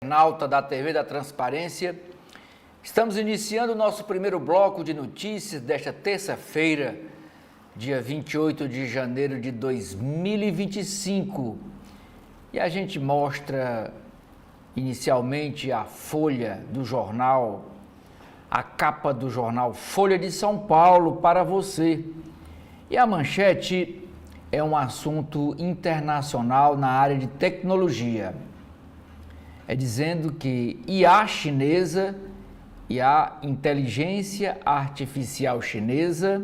Nauta da TV da Transparência. Estamos iniciando o nosso primeiro bloco de notícias desta terça-feira, dia 28 de janeiro de 2025. E a gente mostra inicialmente a folha do jornal, a capa do jornal Folha de São Paulo para você. E a manchete é um assunto internacional na área de tecnologia. É dizendo que IA chinesa e a inteligência artificial chinesa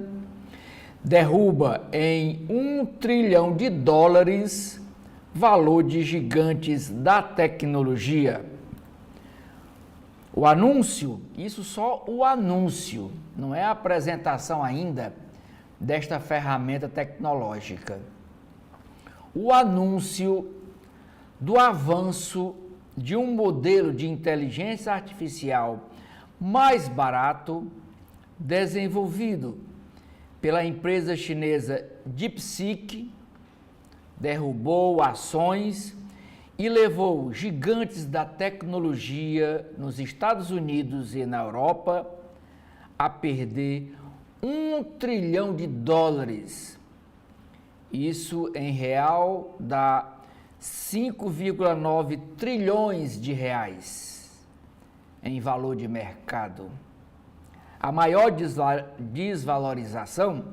derruba em $1 trilhão valor de gigantes da tecnologia. O anúncio, isso só o anúncio, não é a apresentação ainda desta ferramenta tecnológica. O anúncio do avanço de um modelo de inteligência artificial mais barato, desenvolvido pela empresa chinesa DeepSeek, derrubou ações e levou gigantes da tecnologia nos Estados Unidos e na Europa a perder $1 trilhão. Isso em real dá 5,9 trilhões de reais em valor de mercado. A maior desvalorização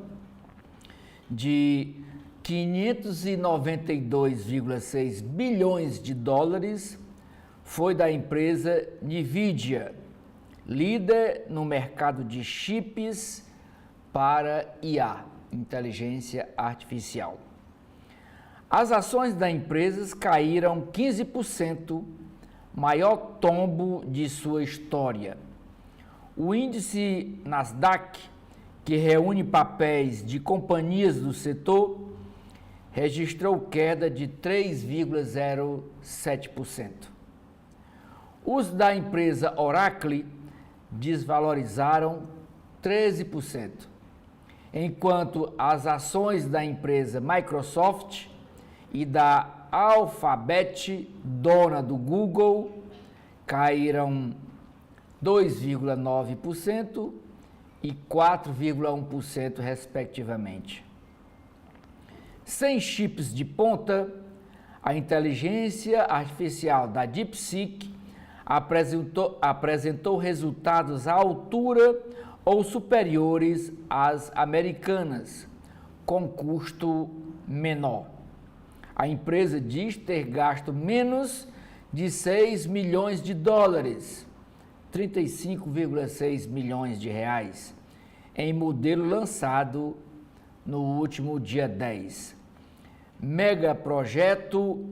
de 592,6 bilhões de dólares foi da empresa Nvidia, líder no mercado de chips para IA, inteligência artificial. As ações da empresa caíram 15%, maior tombo de sua história. O índice Nasdaq, que reúne papéis de companhias do setor, registrou queda de 3,07%. Os da empresa Oracle desvalorizaram 13%, enquanto as ações da empresa Microsoft e da Alphabet, dona do Google, caíram 2,9% e 4,1%, respectivamente. Sem chips de ponta, a inteligência artificial da DeepSeek apresentou resultados à altura ou superiores às americanas, com custo menor. A empresa diz ter gasto menos de $6 milhões, 35,6 milhões de reais, em modelo lançado no último dia 10. Mega projeto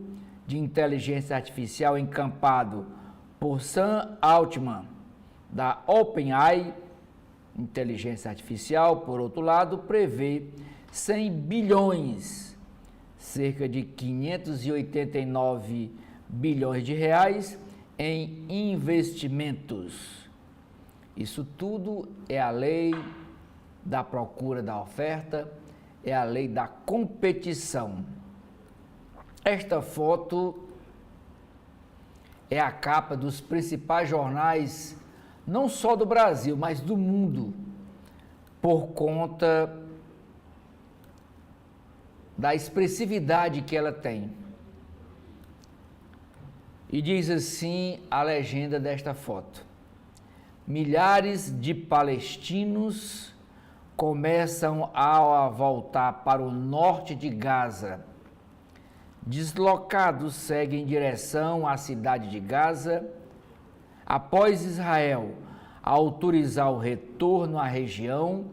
de inteligência artificial encampado por Sam Altman, da OpenAI, inteligência artificial, por outro lado, prevê 100 bilhões, cerca de 589 bilhões de reais em investimentos. Isso tudo é a lei da procura da oferta, é a lei da competição. Esta foto é a capa dos principais jornais, não só do Brasil, mas do mundo, por conta da expressividade que ela tem. E diz assim a legenda desta foto: milhares de palestinos começam a voltar para o norte de Gaza. Deslocados seguem em direção à cidade de Gaza, após Israel autorizar o retorno à região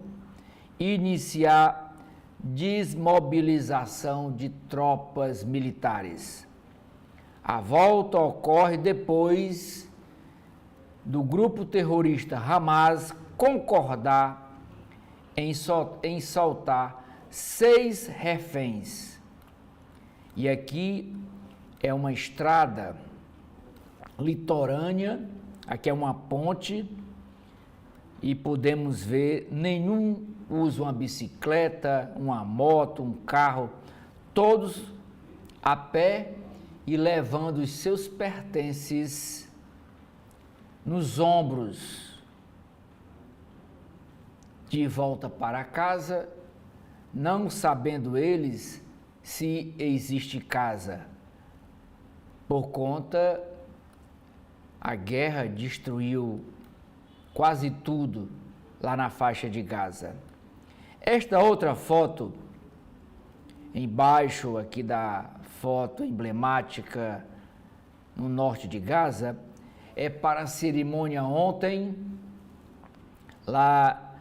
e iniciar desmobilização de tropas militares. A volta ocorre depois do grupo terrorista Hamas concordar em soltar 6 reféns. E aqui é uma estrada litorânea, aqui é uma ponte, e podemos ver nenhum usa uma bicicleta, uma moto, um carro, todos a pé e levando os seus pertences nos ombros de volta para casa, não sabendo eles se existe casa. Por conta, a guerra destruiu quase tudo lá na faixa de Gaza. Esta outra foto, embaixo aqui da foto emblemática no norte de Gaza, é para a cerimônia ontem, lá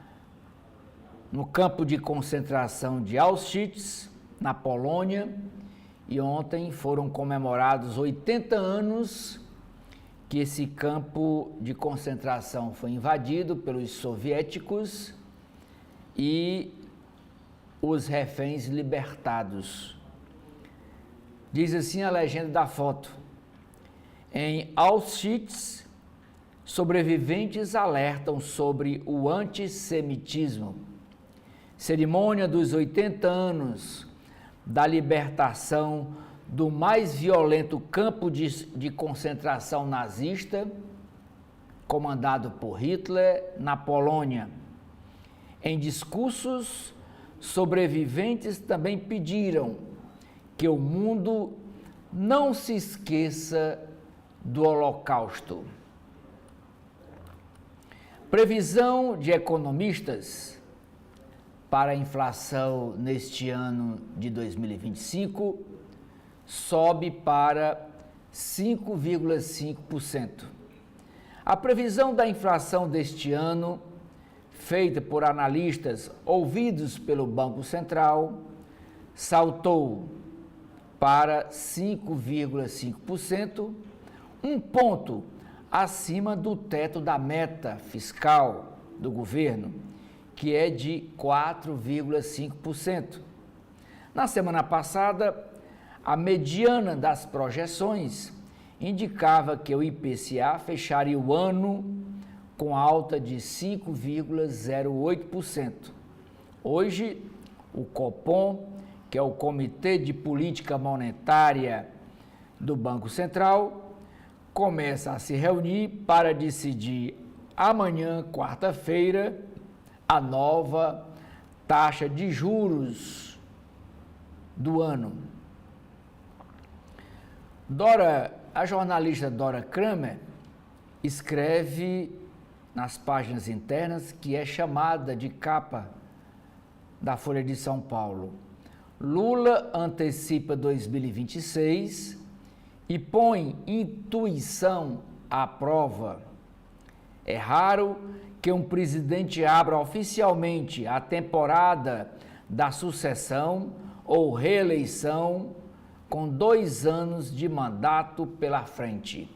no campo de concentração de Auschwitz, na Polônia, e ontem foram comemorados 80 anos que esse campo de concentração foi invadido pelos soviéticos e os reféns libertados. Diz assim a legenda da foto: em Auschwitz, sobreviventes alertam sobre o antissemitismo. Cerimônia dos 80 anos da libertação do mais violento campo de concentração nazista, comandado por Hitler, na Polônia. Em discursos, sobreviventes também pediram que o mundo não se esqueça do Holocausto. Previsão de economistas para a inflação neste ano de 2025 sobe para 5,5%. A previsão da inflação deste ano, feita por analistas ouvidos pelo Banco Central, saltou para 5,5%, um ponto acima do teto da meta fiscal do governo, que é de 4,5%. Na semana passada, a mediana das projeções indicava que o IPCA fecharia o ano com alta de 5,08%. Hoje, o Copom, que é o Comitê de Política Monetária do Banco Central, começa a se reunir para decidir amanhã, quarta-feira, a nova taxa de juros do ano. A jornalista Dora Kramer escreve nas páginas internas que é chamada de capa da Folha de São Paulo. Lula antecipa 2026 e põe intuição à prova. É raro que um presidente abra oficialmente a temporada da sucessão ou reeleição com 2 anos de mandato pela frente.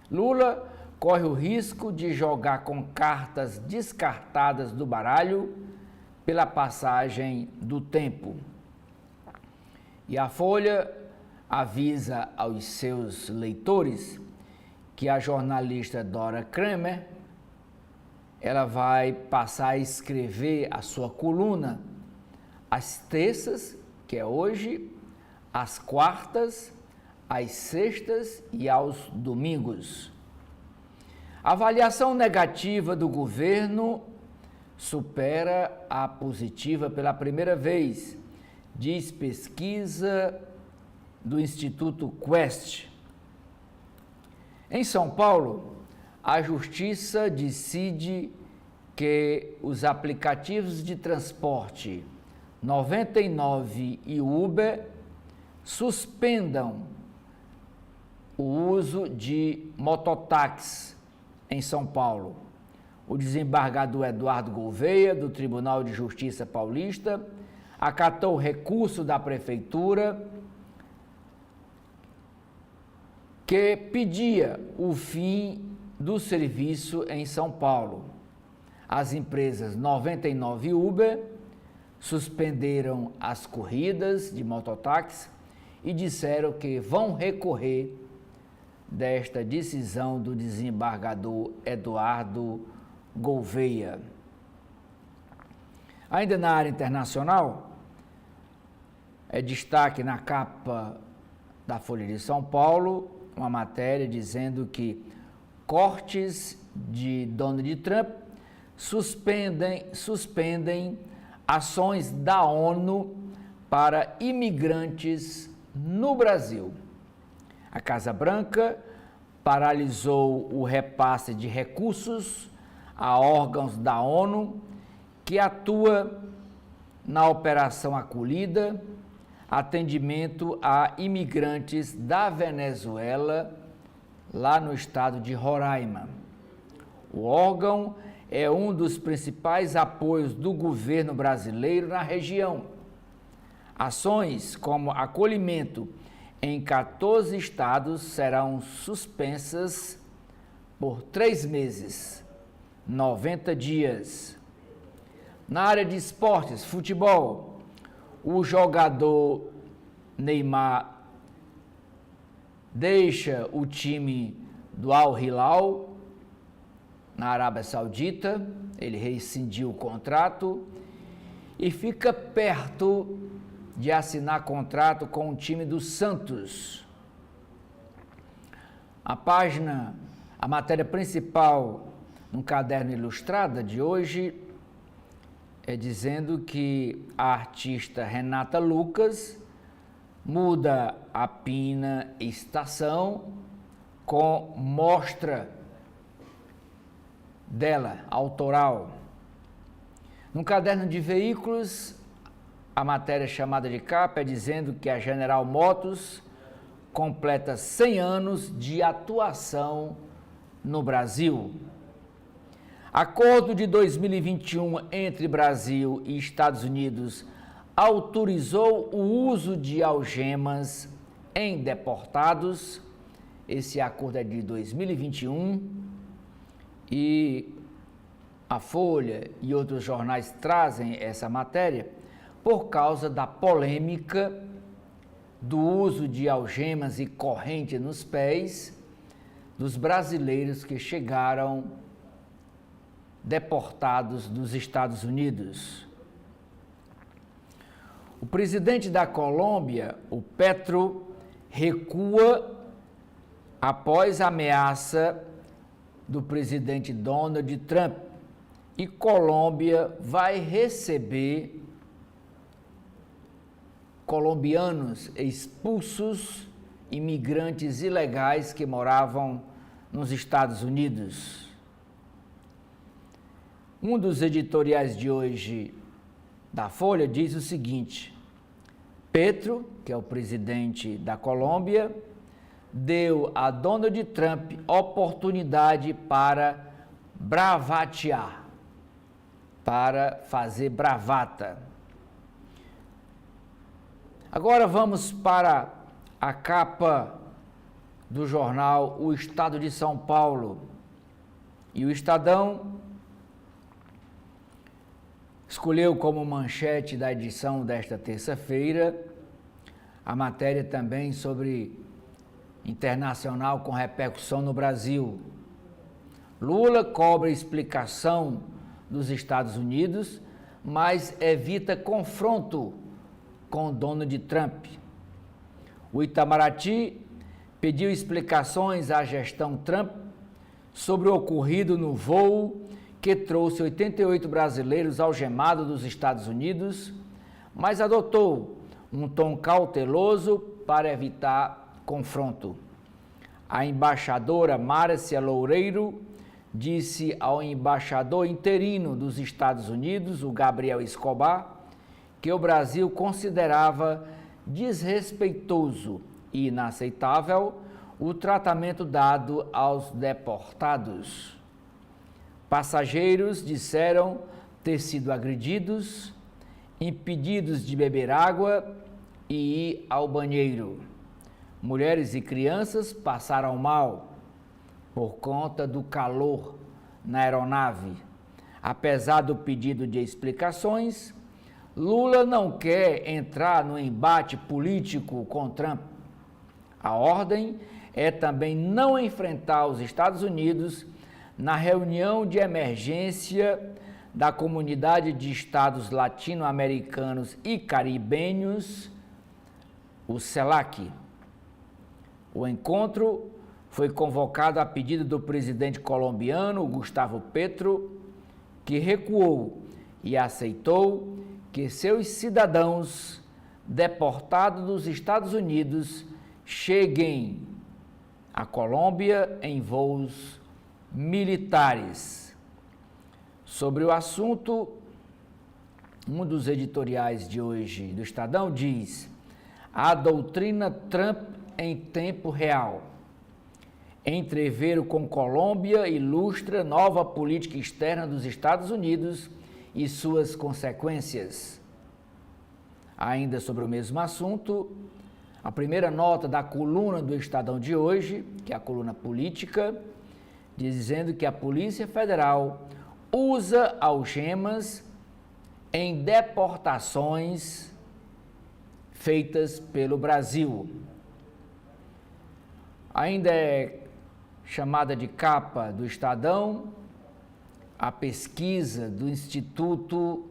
Lula corre o risco de jogar com cartas descartadas do baralho pela passagem do tempo. E a Folha avisa aos seus leitores que a jornalista Dora Kramer ela vai passar a escrever a sua coluna às terças, que é hoje, às quartas, às sextas e aos domingos. A avaliação negativa do governo supera a positiva pela primeira vez, diz pesquisa do Instituto Quest. Em São Paulo, a Justiça decide que os aplicativos de transporte 99 e Uber suspendam o uso de mototáxi em São Paulo. O desembargador Eduardo Gouveia, do Tribunal de Justiça Paulista, acatou o recurso da Prefeitura que pedia o fim do serviço em São Paulo. As empresas 99 e Uber suspenderam as corridas de mototáxi e disseram que vão recorrer desta decisão do desembargador Eduardo Gouveia. Ainda na área internacional, é destaque na capa da Folha de São Paulo uma matéria dizendo que cortes de Donald Trump suspendem ações da ONU para imigrantes no Brasil. A Casa Branca paralisou o repasse de recursos a órgãos da ONU que atua na Operação Acolhida, atendimento a imigrantes da Venezuela, lá no estado de Roraima. O órgão é um dos principais apoios do governo brasileiro na região. Ações como acolhimento em 14 estados serão suspensas por 3 meses, 90 dias. Na área de esportes, futebol, o jogador Neymar deixa o time do Al Hilal na Arábia Saudita, ele rescindiu o contrato e fica perto de assinar contrato com o time do Santos. A matéria principal no caderno Ilustrada de hoje é dizendo que a artista Renata Lucas muda a Pina Estação com mostra dela, autoral. No caderno de veículos, a matéria chamada de capa é dizendo que a General Motors completa 100 anos de atuação no Brasil. Acordo de 2021 entre Brasil e Estados Unidos autorizou o uso de algemas em deportados. Esse acordo é de 2021 e a Folha e outros jornais trazem essa matéria por causa da polêmica do uso de algemas e corrente nos pés dos brasileiros que chegaram deportados dos Estados Unidos. O presidente da Colômbia, o Petro, recua após a ameaça do presidente Donald Trump e Colômbia vai receber colombianos expulsos, imigrantes ilegais que moravam nos Estados Unidos. Um dos editoriais de hoje da Folha diz o seguinte: Petro, que é o presidente da Colômbia, deu a Donald Trump oportunidade para bravatear, para fazer bravata. Agora vamos para a capa do jornal O Estado de São Paulo. E o Estadão escolheu como manchete da edição desta terça-feira a matéria também sobre internacional com repercussão no Brasil. Lula cobra explicação dos Estados Unidos, mas evita confronto com Donald Trump. O Itamaraty pediu explicações à gestão Trump sobre o ocorrido no voo que trouxe 88 brasileiros algemados dos Estados Unidos, mas adotou um tom cauteloso para evitar confronto. A embaixadora Márcia Loureiro disse ao embaixador interino dos Estados Unidos, o Gabriel Escobar, que o Brasil considerava desrespeitoso e inaceitável o tratamento dado aos deportados. Passageiros disseram ter sido agredidos, impedidos de beber água e ir ao banheiro. Mulheres e crianças passaram mal por conta do calor na aeronave. Apesar do pedido de explicações, Lula não quer entrar no embate político com Trump. A ordem é também não enfrentar os Estados Unidos na reunião de emergência da Comunidade de Estados Latino-Americanos e Caribenhos, o CELAC. O encontro foi convocado a pedido do presidente colombiano Gustavo Petro, que recuou e aceitou que seus cidadãos deportados dos Estados Unidos cheguem à Colômbia em voos militares. Sobre o assunto, um dos editoriais de hoje do Estadão diz: a doutrina Trump em tempo real. Entreveiro com Colômbia ilustra nova política externa dos Estados Unidos e suas consequências. Ainda sobre o mesmo assunto, a primeira nota da coluna do Estadão de hoje, que é a coluna política, dizendo que a Polícia Federal usa algemas em deportações feitas pelo Brasil. Ainda é chamada de capa do Estadão a pesquisa do Instituto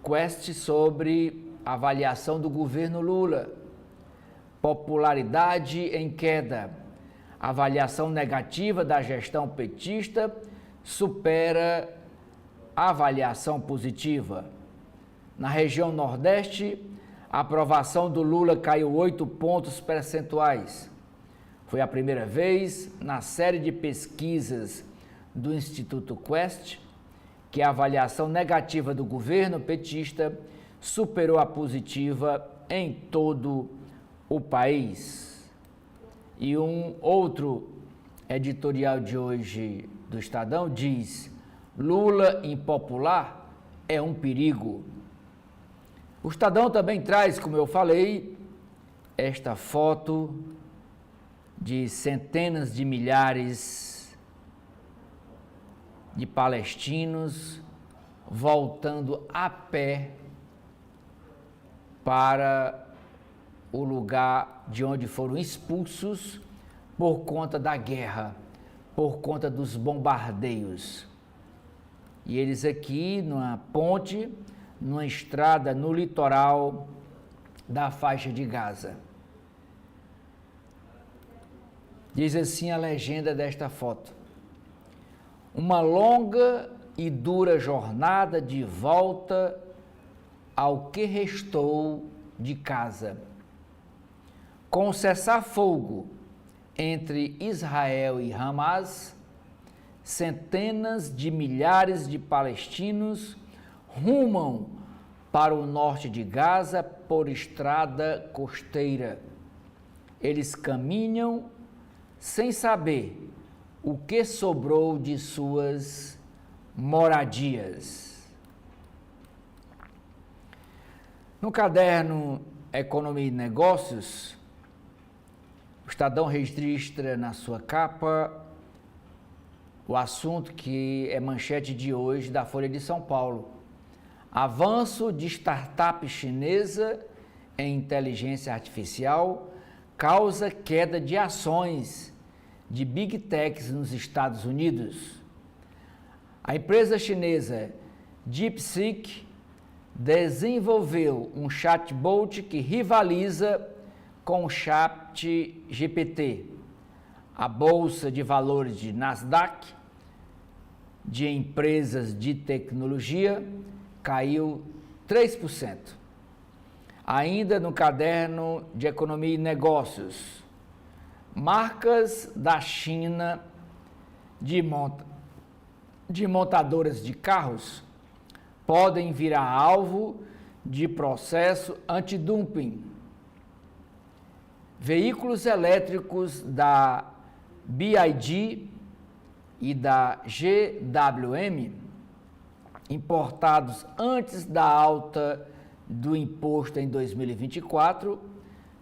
Quest sobre avaliação do governo Lula. Popularidade em queda. Avaliação negativa da gestão petista supera a avaliação positiva. Na região Nordeste, a aprovação do Lula caiu 8 pontos percentuais. Foi a primeira vez na série de pesquisas do Instituto Quest que a avaliação negativa do governo petista superou a positiva em todo o país. E um outro editorial de hoje do Estadão diz: Lula impopular é um perigo. O Estadão também traz, como eu falei, esta foto de centenas de milhares de palestinos voltando a pé para o lugar de onde foram expulsos por conta da guerra, por conta dos bombardeios. E eles aqui numa ponte, numa estrada no litoral da faixa de Gaza. Diz assim a legenda desta foto: uma longa e dura jornada de volta ao que restou de casa. Com o cessar-fogo entre Israel e Hamas, centenas de milhares de palestinos rumam para o norte de Gaza por estrada costeira. Eles caminham sem saber o que sobrou de suas moradias. No caderno Economia e Negócios, o Estadão registra na sua capa o assunto que é manchete de hoje da Folha de São Paulo: avanço de startup chinesa em inteligência artificial causa queda de ações de Big Techs nos Estados Unidos. A empresa chinesa DeepSeek desenvolveu um chatbot que rivaliza com o ChatGPT. A Bolsa de Valores de Nasdaq, de empresas de tecnologia, caiu 3%. Ainda no caderno de Economia e Negócios, marcas da China de montadoras de carros podem virar alvo de processo antidumping. Veículos elétricos da BYD e da GWM, importados antes da alta do imposto em 2024,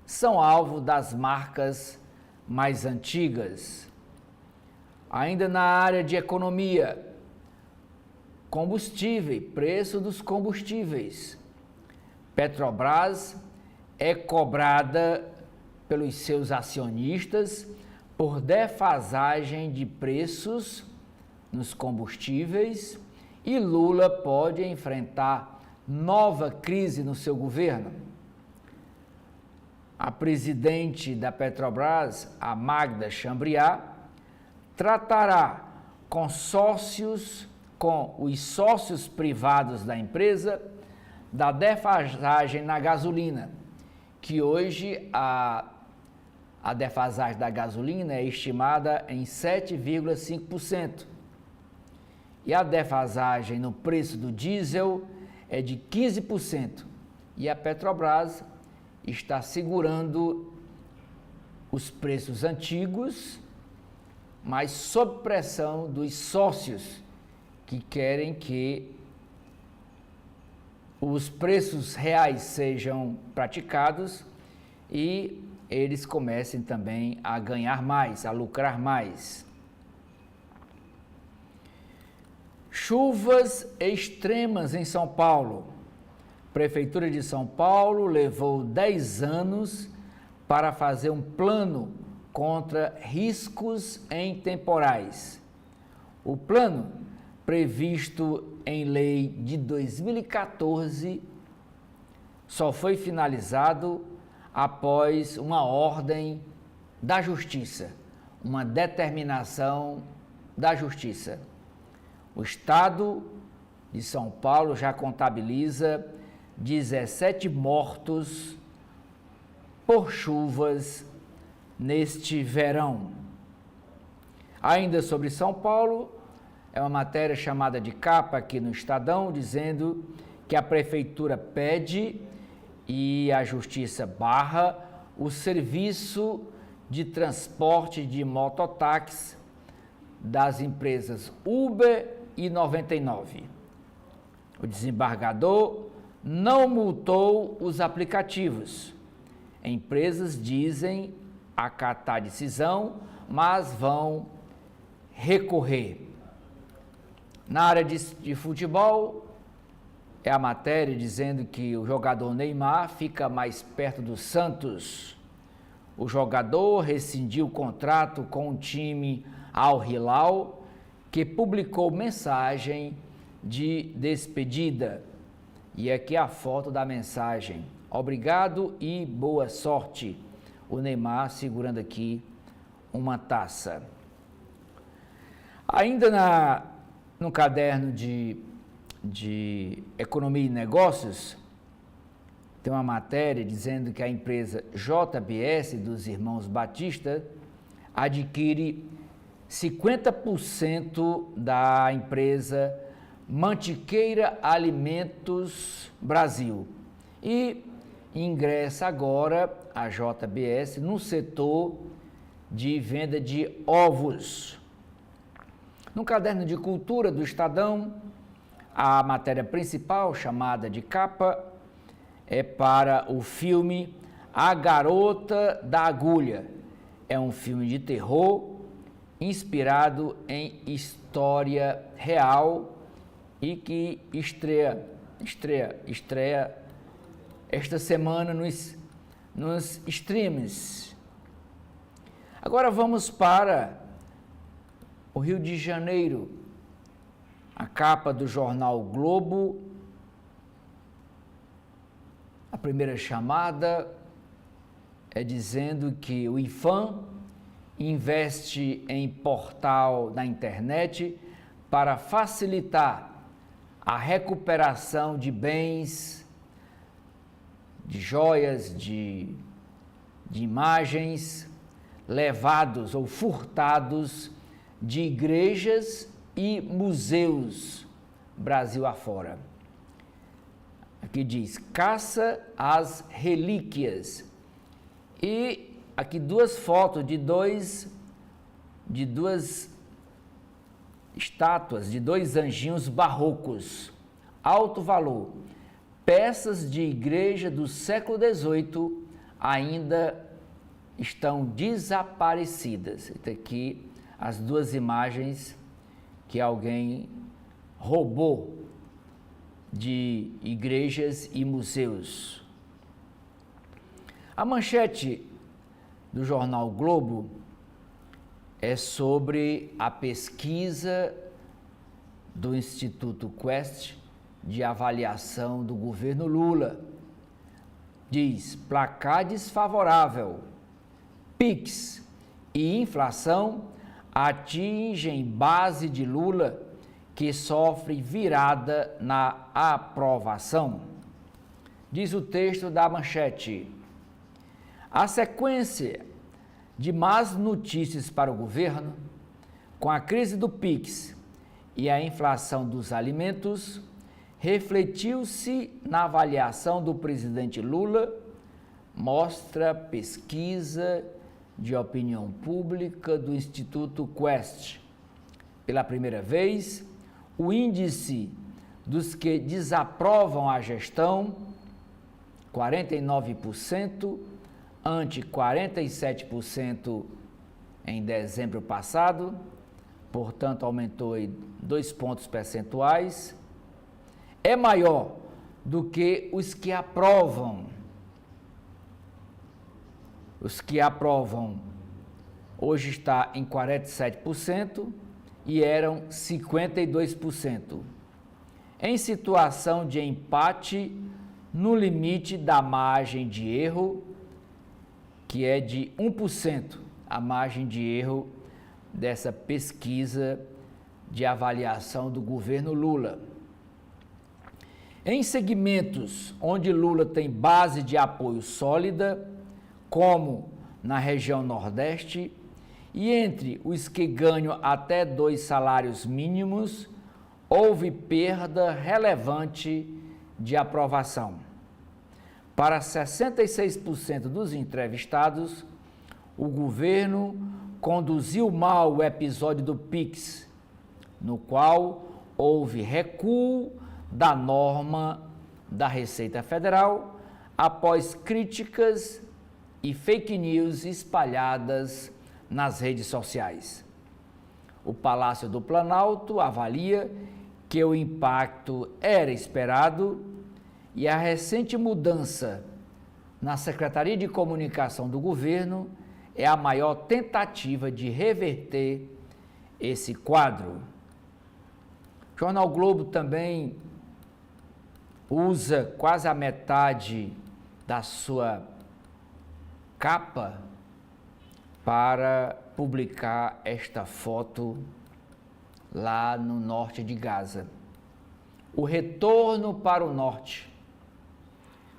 são alvo das marcas mais antigas. Ainda na área de economia, combustível, preço dos combustíveis. Petrobras é cobrada pelos seus acionistas por defasagem de preços nos combustíveis e Lula pode enfrentar nova crise no seu governo. a presidente da Petrobras, a Magda Chambriard, tratará com os sócios privados da empresa da defasagem na gasolina, que hoje a defasagem da gasolina é estimada em 7,5%. E a defasagem no preço do diesel é de 15%. E a Petrobras está segurando os preços antigos, mas sob pressão dos sócios que querem que os preços reais sejam praticados e eles comecem também a ganhar mais, a lucrar mais. Chuvas extremas em São Paulo. Prefeitura de São Paulo levou 10 anos para fazer um plano contra riscos em temporais. O plano, previsto em lei de 2014, só foi finalizado após uma ordem da Justiça, uma determinação da Justiça. O Estado de São Paulo já contabiliza 17 mortos por chuvas neste verão. Ainda sobre São Paulo, é uma matéria chamada de capa aqui no Estadão, dizendo que a Prefeitura pede e a Justiça barra o serviço de transporte de mototáxi das empresas Uber e 99. O desembargador não multou os aplicativos. Empresas dizem acatar a decisão, mas vão recorrer. Na área de futebol, é a matéria dizendo que o jogador Neymar fica mais perto do Santos. O jogador rescindiu o contrato com o time Al Hilal, que publicou mensagem de despedida. E aqui a foto da mensagem. Obrigado e boa sorte. O Neymar segurando aqui uma taça. Ainda no caderno de Economia e Negócios, tem uma matéria dizendo que a empresa JBS dos irmãos Batista adquire 50% da empresa Mantiqueira Alimentos Brasil e ingressa agora a JBS no setor de venda de ovos. No caderno de cultura do Estadão, a matéria principal, chamada de capa, é para o filme A Garota da Agulha. É um filme de terror inspirado em história real e que estreia esta semana nos streams. Agora vamos para o Rio de Janeiro. A capa do jornal o Globo, a primeira chamada é dizendo que o IPHAN investe em portal na internet para facilitar a recuperação de bens, de joias, de imagens levados ou furtados de igrejas e museus Brasil afora. Aqui diz, caça às relíquias. E aqui duas fotos de duas estátuas, de dois anjinhos barrocos, alto valor. Peças de igreja do século XVIII ainda estão desaparecidas. Então, aqui as duas imagens que alguém roubou de igrejas e museus. A manchete do jornal Globo é sobre a pesquisa do Instituto Quest de avaliação do governo Lula. diz: placar desfavorável. PIX e inflação atingem base de Lula, que sofre virada na aprovação. Diz o texto da manchete. A sequência de más notícias para o governo, com a crise do PIX e a inflação dos alimentos, refletiu-se na avaliação do presidente Lula, mostra pesquisa de opinião pública do Instituto Quest. Pela primeira vez, o índice dos que desaprovam a gestão, 49%, ante 47% em dezembro passado, portanto aumentou 2 pontos percentuais, é maior do que os que aprovam. Os que aprovam hoje está em 47% e eram 52%. Em situação de empate, no limite da margem de erro, que é de 1%, a margem de erro dessa pesquisa de avaliação do governo Lula. Em segmentos onde Lula tem base de apoio sólida, como na região Nordeste, e entre os que ganham até 2 salários mínimos, houve perda relevante de aprovação. Para 66% dos entrevistados, o governo conduziu mal o episódio do PIX, no qual houve recuo da norma da Receita Federal após críticas e fake news espalhadas nas redes sociais. O Palácio do Planalto avalia que o impacto era esperado e a recente mudança na Secretaria de Comunicação do governo é a maior tentativa de reverter esse quadro. O Jornal Globo também usa quase a metade da sua capa para publicar esta foto lá no norte de Gaza. O retorno para o norte.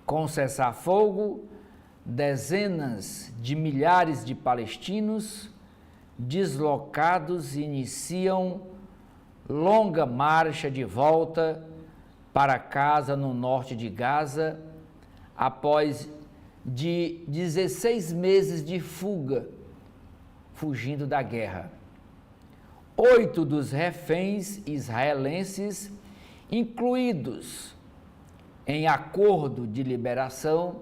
Com cessar-fogo, dezenas de milhares de palestinos deslocados iniciam longa marcha de volta para casa no norte de Gaza, após de 16 meses de fuga, fugindo da guerra. 8 dos reféns israelenses, incluídos em acordo de liberação,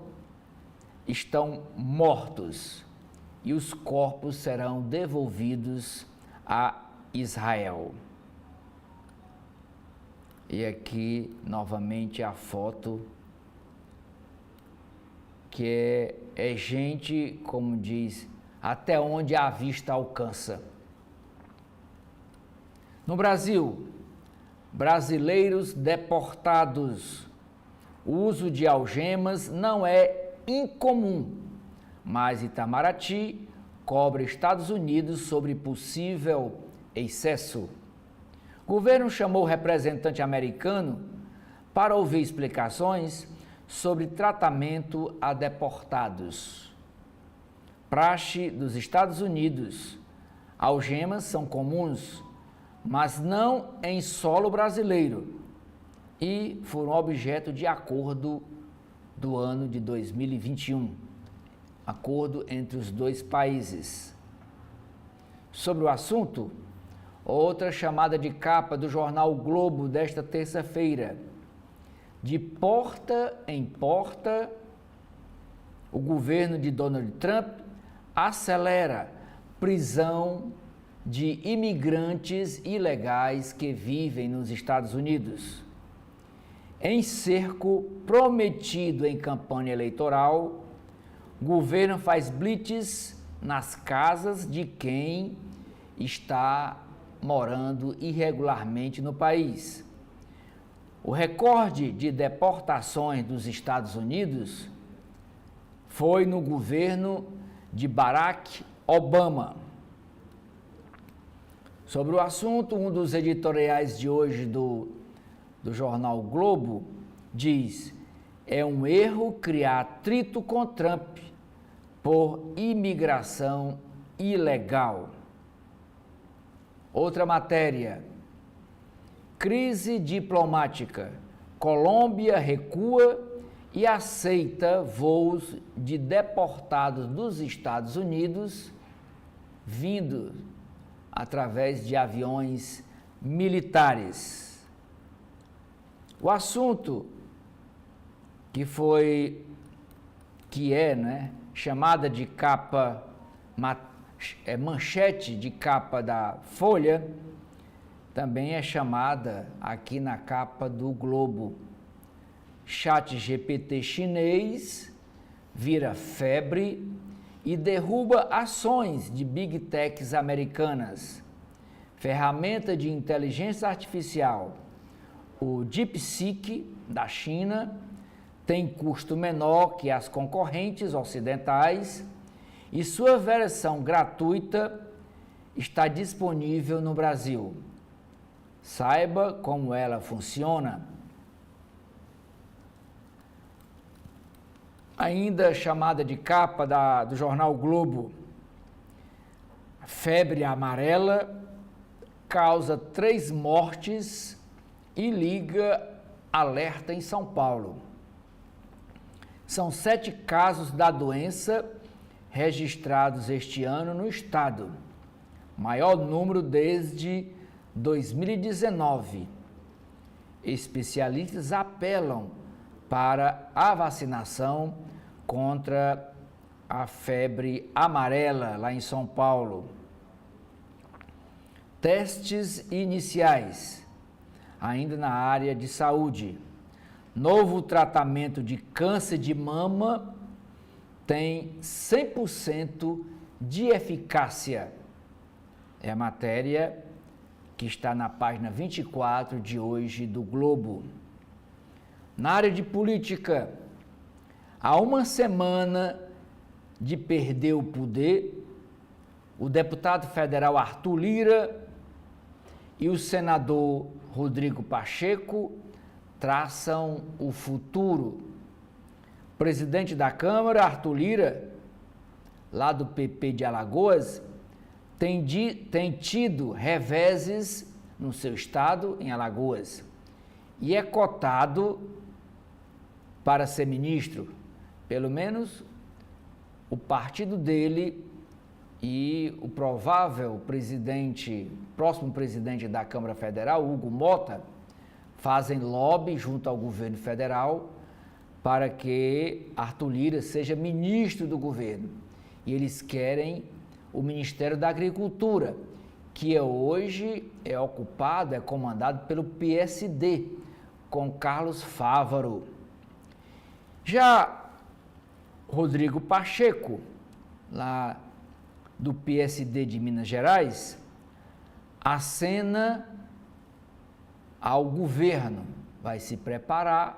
estão mortos e os corpos serão devolvidos a Israel. E aqui, novamente, a foto, que é gente, como diz, até onde a vista alcança. No Brasil, brasileiros deportados. O uso de algemas não é incomum, mas Itamaraty cobra Estados Unidos sobre possível excesso. O governo chamou o representante americano para ouvir explicações sobre tratamento a deportados. Praxe dos Estados Unidos. Algemas são comuns, mas não em solo brasileiro, e foram objeto de acordo do ano de 2021, acordo entre os dois países. Sobre o assunto, outra chamada de capa do jornal o Globo desta terça-feira. De porta em porta, o governo de Donald Trump acelera prisão de imigrantes ilegais que vivem nos Estados Unidos. Em cerco prometido em campanha eleitoral, o governo faz blitz nas casas de quem está morando irregularmente no país. O recorde de deportações dos Estados Unidos foi no governo de Barack Obama. Sobre o assunto, um dos editoriais de hoje do jornal o Globo diz: é um erro criar atrito com Trump por imigração ilegal. Outra matéria: crise diplomática. Colômbia recua e aceita voos de deportados dos Estados Unidos vindo através de aviões militares. O assunto que é chamada de capa, manchete de capa da Folha, também é chamada aqui na capa do Globo. ChatGPT chinês vira febre e derruba ações de Big Techs americanas. Ferramenta de inteligência artificial, o DeepSeek da China, tem custo menor que as concorrentes ocidentais e sua versão gratuita está disponível no Brasil. Saiba como ela funciona. Ainda chamada de capa do jornal Globo, febre amarela causa 3 mortes e liga alerta em São Paulo. São 7 casos da doença registrados este ano no estado, maior número desde 2019. Especialistas apelam para a vacinação contra a febre amarela lá em São Paulo. Testes iniciais, ainda na área de saúde. Novo tratamento de câncer de mama tem 100% de eficácia. É a matéria que está na página 24 de hoje do Globo. Na área de política, há uma semana de perder o poder, o deputado federal Arthur Lira e o senador Rodrigo Pacheco traçam o futuro. O presidente da Câmara, Arthur Lira, lá do PP de Alagoas, tem tido reveses no seu estado, em Alagoas, e é cotado para ser ministro. Pelo menos o partido dele e o provável próximo presidente da Câmara Federal, Hugo Mota, fazem lobby junto ao governo federal para que Arthur Lira seja ministro do governo. E eles querem o Ministério da Agricultura, que hoje é comandado pelo PSD, com Carlos Fávaro. Já Rodrigo Pacheco, lá do PSD de Minas Gerais, acena ao governo, vai se preparar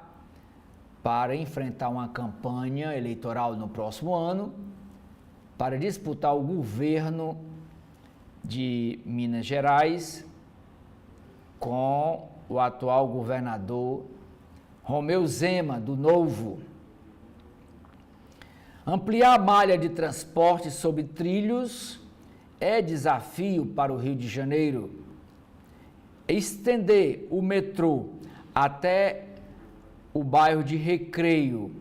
para enfrentar uma campanha eleitoral no próximo ano, para disputar o governo de Minas Gerais com o atual governador Romeu Zema, do Novo. Ampliar a malha de transporte sobre trilhos é desafio para o Rio de Janeiro. Estender o metrô até o bairro de Recreio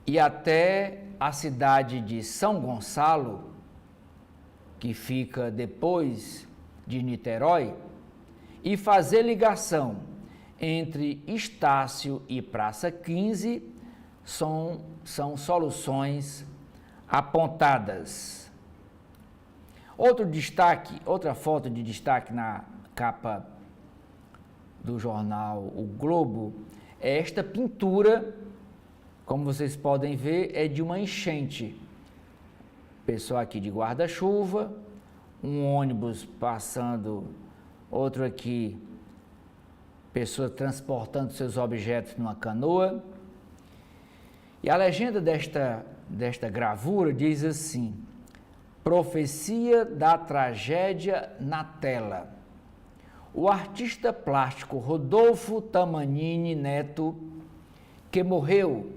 e até a cidade de São Gonçalo, que fica depois de Niterói, e fazer ligação entre Estácio e Praça 15 são soluções apontadas. Outra foto de destaque na capa do jornal O Globo é esta pintura, como vocês podem ver, é de uma enchente. Pessoal aqui de guarda-chuva, um ônibus passando, outro aqui, pessoa transportando seus objetos numa canoa. E a legenda desta gravura diz assim: Profecia da tragédia na tela. O artista plástico Rodolfo Tamanini Neto, que morreu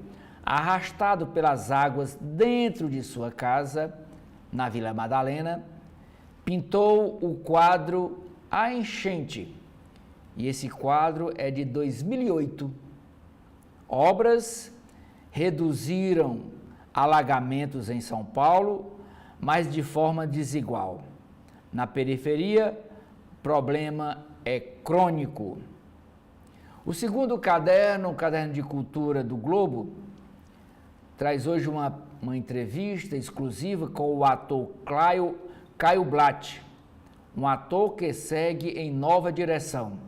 arrastado pelas águas dentro de sua casa, na Vila Madalena, pintou o quadro A Enchente. E esse quadro é de 2008. Obras reduziram alagamentos em São Paulo, mas de forma desigual. Na periferia, o problema é crônico. O segundo caderno, o Caderno de Cultura do Globo, traz hoje uma entrevista exclusiva com o ator Caio Blatt, um ator que segue em nova direção.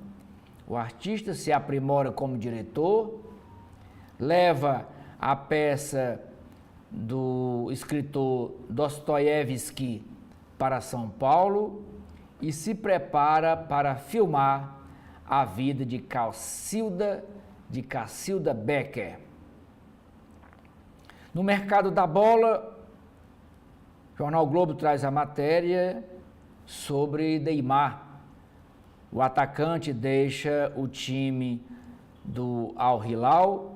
O artista se aprimora como diretor, leva a peça do escritor Dostoiévski para São Paulo e se prepara para filmar a vida de Cacilda Becker. No mercado da bola, o Jornal Globo traz a matéria sobre Neymar. O atacante deixa o time do Al Hilal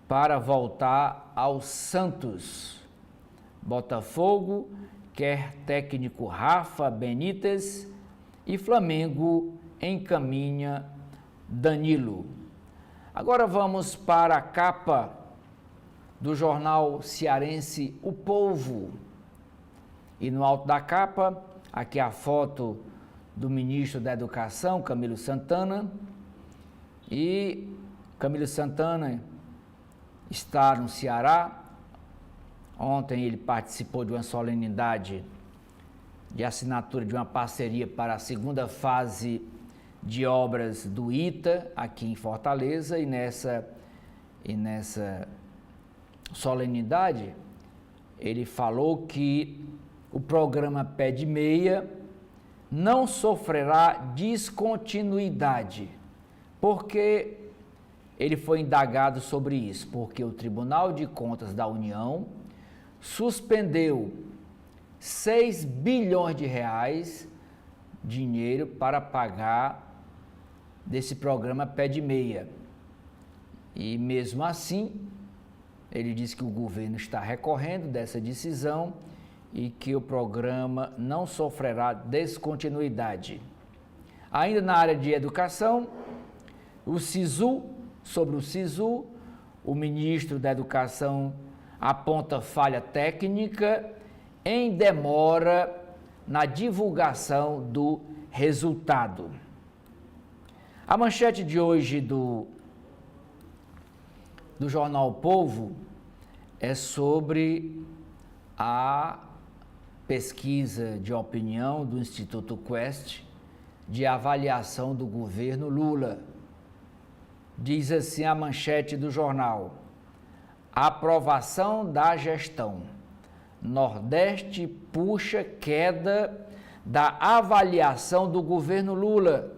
para voltar ao Santos. Botafogo quer técnico Rafa Benítez e Flamengo encaminha Danilo. Agora vamos para a capa do jornal cearense O Povo. E no alto da capa, aqui a foto do ministro da Educação, Camilo Santana. E Camilo Santana está no Ceará. Ontem ele participou de uma solenidade de assinatura de uma parceria para a segunda fase de obras do ITA, aqui em Fortaleza, e nessa solenidade ele falou que o programa Pé de Meia não sofrerá descontinuidade, porque ele foi indagado sobre isso, porque o Tribunal de Contas da União suspendeu 6 bilhões de reais, dinheiro para pagar desse programa Pé de Meia. E mesmo assim, ele disse que o governo está recorrendo dessa decisão e que o programa não sofrerá descontinuidade. Ainda na área de educação, sobre o SISU, o ministro da Educação aponta falha técnica em demora na divulgação do resultado. A manchete de hoje do jornal O Povo é sobre a pesquisa de opinião do Instituto Quest de avaliação do governo Lula. Diz assim a manchete do jornal: aprovação da gestão. Nordeste puxa queda da avaliação do governo Lula.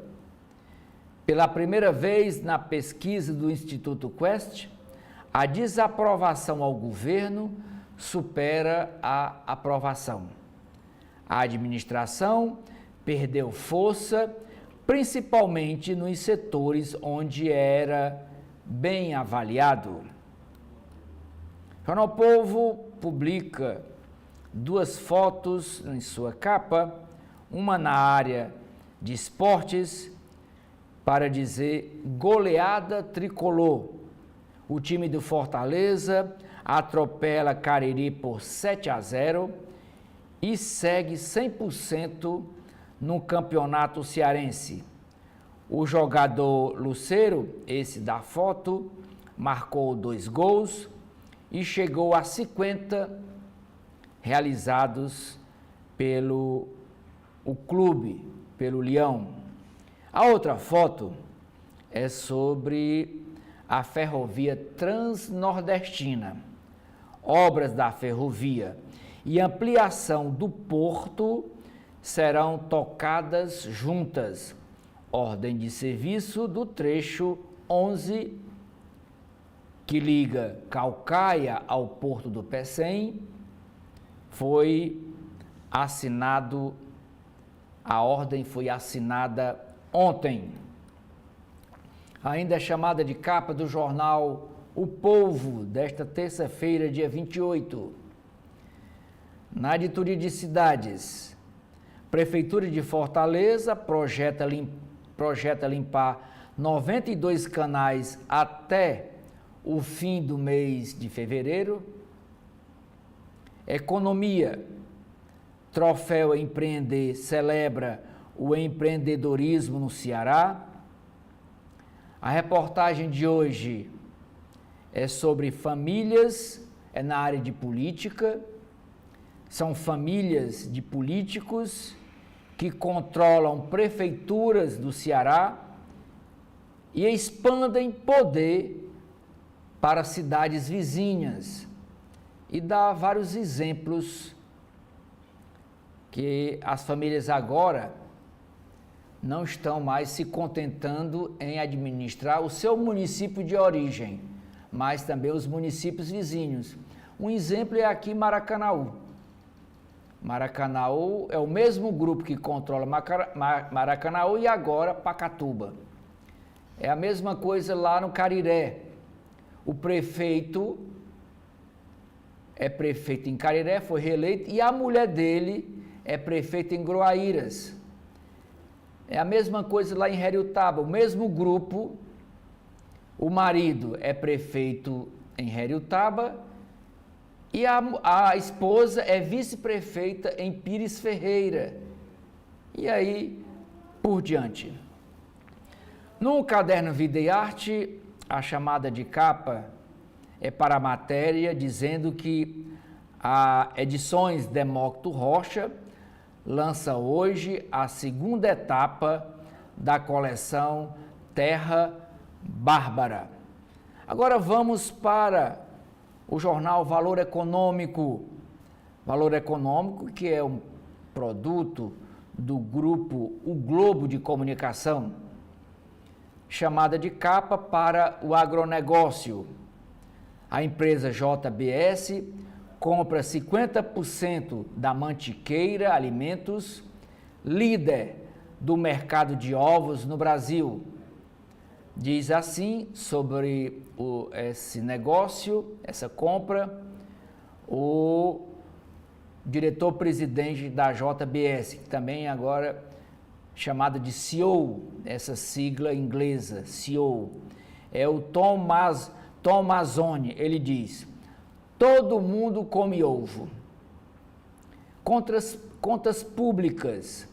Pela primeira vez na pesquisa do Instituto Quest, a desaprovação ao governo supera a aprovação. A administração perdeu força, principalmente nos setores onde era bem avaliado. O Jornal Povo publica 2 fotos em sua capa, uma na área de esportes, para dizer goleada tricolor. O time do Fortaleza atropela Cariri por 7-0 e segue 100% no campeonato cearense. O jogador Lucero, esse da foto, marcou 2 gols e chegou a 50 realizados pelo clube, pelo Leão. A outra foto é sobre a ferrovia transnordestina. Obras da ferrovia e ampliação do porto serão tocadas juntas. Ordem de serviço do trecho 11 que liga Caucaia ao Porto do Pecém, foi assinado, a ordem foi assinada ontem. Ainda é chamada de capa do jornal O Povo, desta terça-feira, dia 28. Na editoria de cidades, Prefeitura de Fortaleza projeta limpar 92 canais até o fim do mês de fevereiro. Economia, Troféu Empreender celebra o empreendedorismo no Ceará. A reportagem de hoje é sobre famílias, é na área de política. São famílias de políticos que controlam prefeituras do Ceará e expandem poder para cidades vizinhas. E dá vários exemplos que as famílias agora não estão mais se contentando em administrar o seu município de origem, mas também os municípios vizinhos. Um exemplo é aqui Maracanaú. Maracanaú é o mesmo grupo que controla Maracanaú e agora Pacatuba. É a mesma coisa lá no Cariré. O prefeito é prefeito em Cariré, foi reeleito, e a mulher dele é prefeita em Groaíras. É a mesma coisa lá em Heriotaba, o mesmo grupo, o marido é prefeito em Heriotaba e a esposa é vice-prefeita em Pires Ferreira. E aí, por diante. No caderno Vida e Arte, a chamada de capa é para a matéria dizendo que a Edições Demócrito Rocha lança hoje a segunda etapa da coleção Terra Bárbara. Agora vamos para o jornal Valor Econômico. Valor Econômico, que é um produto do grupo O Globo de Comunicação, chamada de capa para o agronegócio. A empresa JBS compra 50% da Mantiqueira Alimentos, líder do mercado de ovos no Brasil. Diz assim sobre esse negócio, essa compra, o diretor-presidente da JBS, que também agora chamado de CEO, essa sigla inglesa, CEO, é o Tom Mazzoni. Ele diz: todo mundo come ovo. Contas públicas,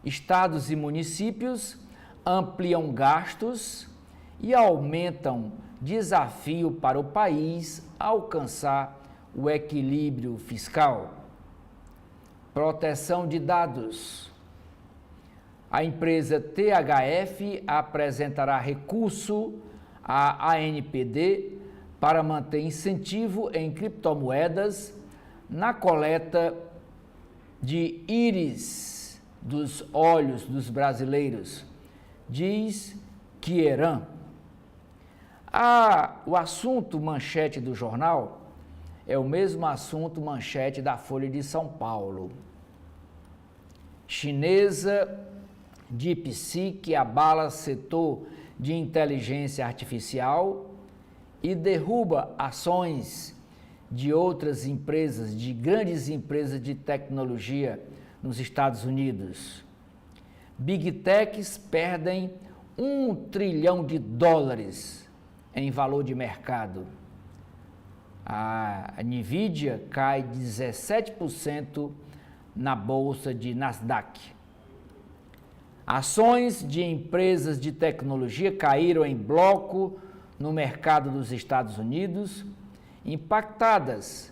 estados e municípios ampliam gastos e aumentam desafio para o país alcançar o equilíbrio fiscal. Proteção de dados. A empresa THF apresentará recurso à ANPD para manter incentivo em criptomoedas na coleta de íris dos olhos dos brasileiros, diz Kieran. O assunto manchete do jornal é o mesmo assunto manchete da Folha de São Paulo. Chinesa DeepSeek abala setor de inteligência artificial e derruba ações de outras empresas, de grandes empresas de tecnologia nos Estados Unidos. Big Techs perdem $1 trilhão em valor de mercado. A Nvidia cai 17% na bolsa de Nasdaq. Ações de empresas de tecnologia caíram em bloco no mercado dos Estados Unidos, impactadas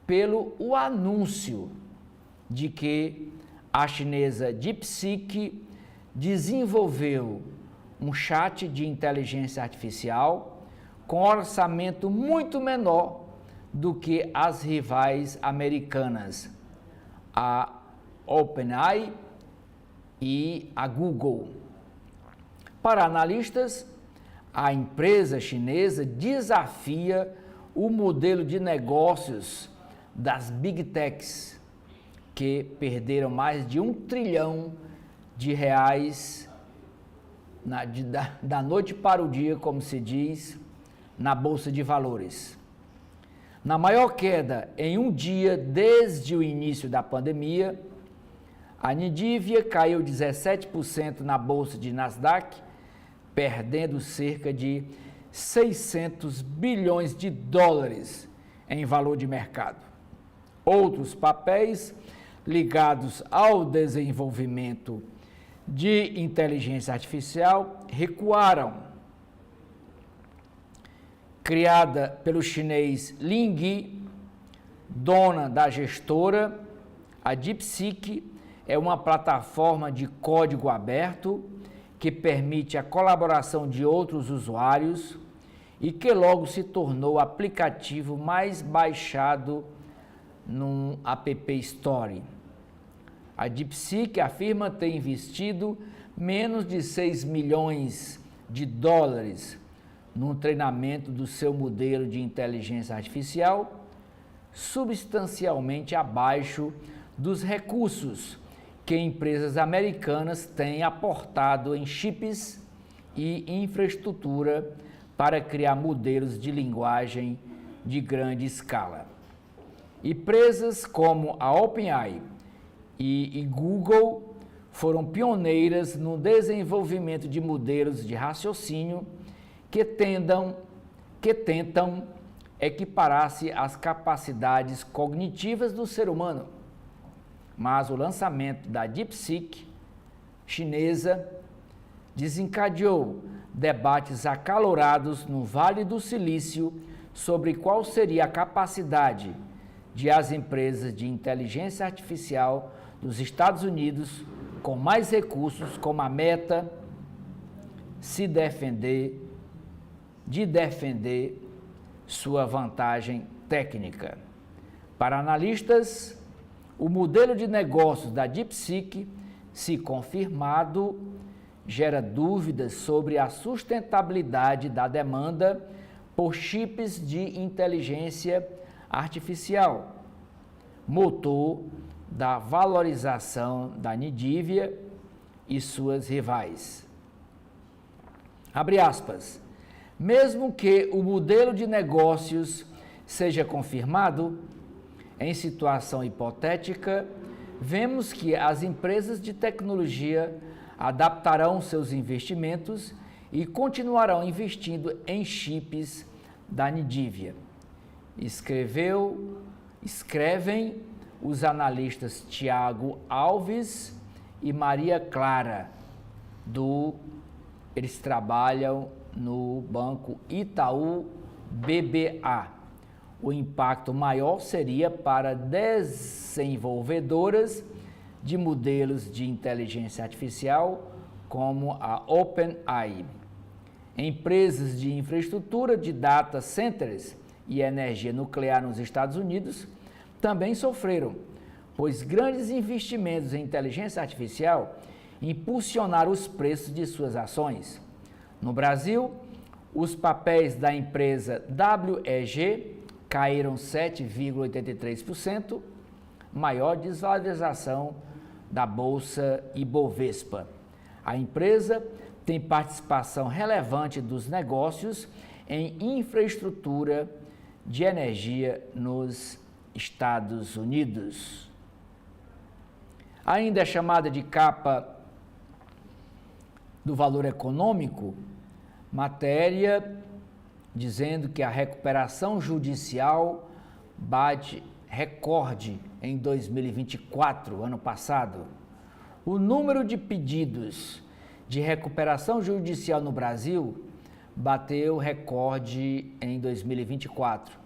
pelo anúncio de que a chinesa DeepSeek desenvolveu um chat de inteligência artificial com orçamento muito menor do que as rivais americanas, a OpenAI e a Google. Para analistas, A empresa chinesa desafia o modelo de negócios das Big Techs, que perderam mais de R$ 1 trilhão da noite para o dia, como se diz, na Bolsa de Valores. Na maior queda em um dia desde o início da pandemia, a Nvidia caiu 17% na Bolsa de Nasdaq, perdendo cerca de 600 bilhões de dólares em valor de mercado. Outros papéis ligados ao desenvolvimento de inteligência artificial recuaram. Criada pelo chinês Lin Yi, dona da gestora, a DeepSeek é uma plataforma de código aberto que permite a colaboração de outros usuários e que logo se tornou o aplicativo mais baixado no App Store. A DeepSeek afirma ter investido menos de 6 milhões de dólares no treinamento do seu modelo de inteligência artificial, substancialmente abaixo dos recursos que empresas americanas têm aportado em chips e infraestrutura para criar modelos de linguagem de grande escala. Empresas como a OpenAI e Google foram pioneiras no desenvolvimento de modelos de raciocínio que tentam equiparar-se às capacidades cognitivas do ser humano. Mas o lançamento da DeepSeek chinesa desencadeou debates acalorados no Vale do Silício sobre qual seria a capacidade de as empresas de inteligência artificial dos Estados Unidos, com mais recursos, como a Meta, de defender sua vantagem técnica. Para analistas, o modelo de negócios da DeepSeek, se confirmado, gera dúvidas sobre a sustentabilidade da demanda por chips de inteligência artificial, motor da valorização da Nvidia e suas rivais. Abre aspas. Mesmo que o modelo de negócios seja confirmado, em situação hipotética, vemos que as empresas de tecnologia adaptarão seus investimentos e continuarão investindo em chips da Nvidia. Escrevem os analistas Tiago Alves e Maria Clara, eles trabalham no Banco Itaú BBA. O impacto maior seria para desenvolvedoras de modelos de inteligência artificial, como a OpenAI. Empresas de infraestrutura de data centers e energia nuclear nos Estados Unidos também sofreram, pois grandes investimentos em inteligência artificial impulsionaram os preços de suas ações. No Brasil, os papéis da empresa WEG caíram 7,83%, maior desvalorização da Bolsa Ibovespa. A empresa tem participação relevante dos negócios em infraestrutura de energia nos Estados Unidos. Ainda é chamada de capa do Valor Econômico, matéria dizendo que a recuperação judicial bate recorde em 2024, ano passado. O número de pedidos de recuperação judicial no Brasil bateu recorde em 2024.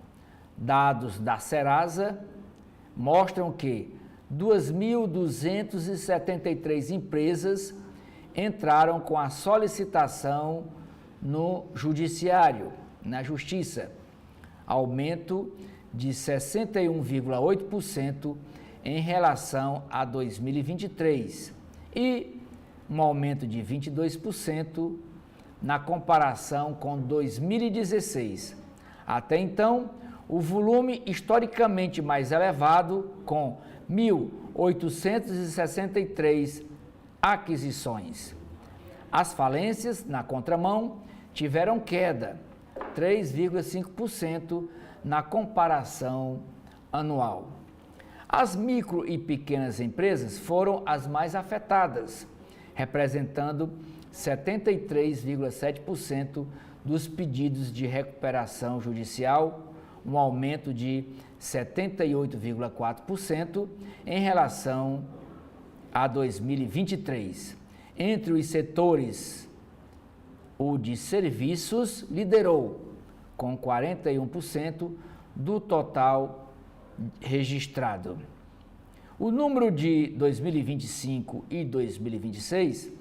Dados da Serasa mostram que 2.273 empresas entraram com a solicitação no judiciário, na justiça, aumento de 61,8% em relação a 2023 e um aumento de 22% na comparação com 2016. Até então, o volume historicamente mais elevado, com 1.863 aquisições. As falências, na contramão, tiveram queda, 3,5% na comparação anual. As micro e pequenas empresas foram as mais afetadas, representando 73,7% dos pedidos de recuperação judicial, um aumento de 78,4% em relação a 2023. Entre os setores, o de serviços liderou, com 41% do total registrado. O número de 2025 e 2026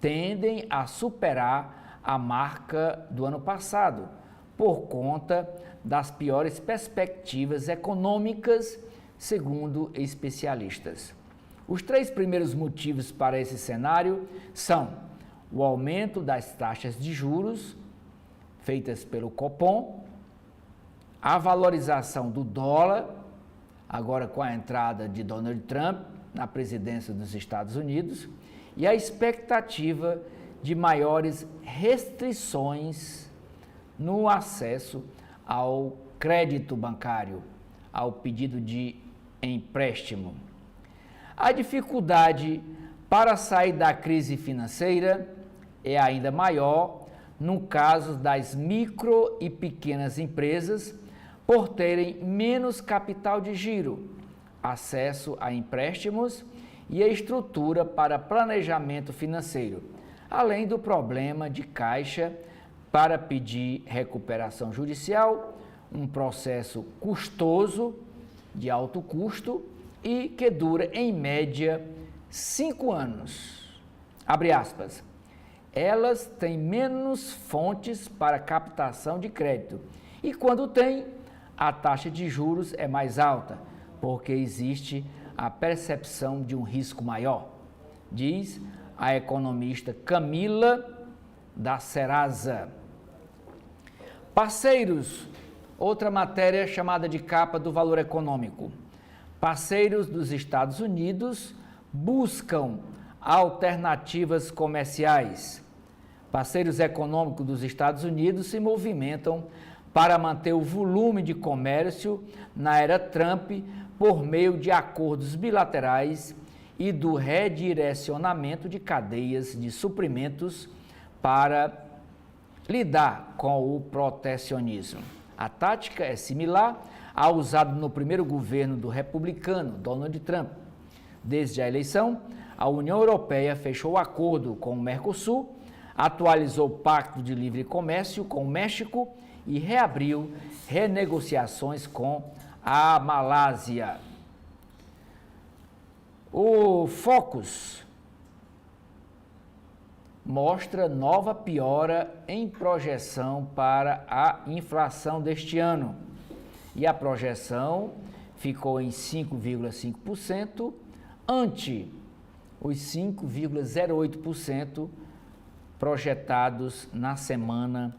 tendem a superar a marca do ano passado, por conta das piores perspectivas econômicas, segundo especialistas. Os 3 primeiros motivos para esse cenário são o aumento das taxas de juros feitas pelo Copom, a valorização do dólar, agora com a entrada de Donald Trump na presidência dos Estados Unidos, e a expectativa de maiores restrições no acesso ao crédito bancário, ao pedido de empréstimo. A dificuldade para sair da crise financeira é ainda maior no caso das micro e pequenas empresas, por terem menos capital de giro, acesso a empréstimos e a estrutura para planejamento financeiro, além do problema de caixa para pedir recuperação judicial, um processo custoso, de alto custo e que dura, em média, 5 anos. Abre aspas. Elas têm menos fontes para captação de crédito e, quando tem, a taxa de juros é mais alta, porque existe a percepção de um risco maior, diz a economista Camila da Serasa. Parceiros, outra matéria chamada de capa do Valor Econômico. Parceiros dos Estados Unidos buscam alternativas comerciais. Parceiros econômicos dos Estados Unidos se movimentam para manter o volume de comércio na era Trump por meio de acordos bilaterais e do redirecionamento de cadeias de suprimentos para lidar com o protecionismo. A tática é similar à usada no primeiro governo do republicano Donald Trump. Desde a eleição, a União Europeia fechou o acordo com o Mercosul, atualizou o Pacto de Livre Comércio com o México e reabriu renegociações com a Malásia. O Focus mostra nova piora em projeção para a inflação deste ano. E a projeção ficou em 5,5%, ante os 5,08% projetados na semana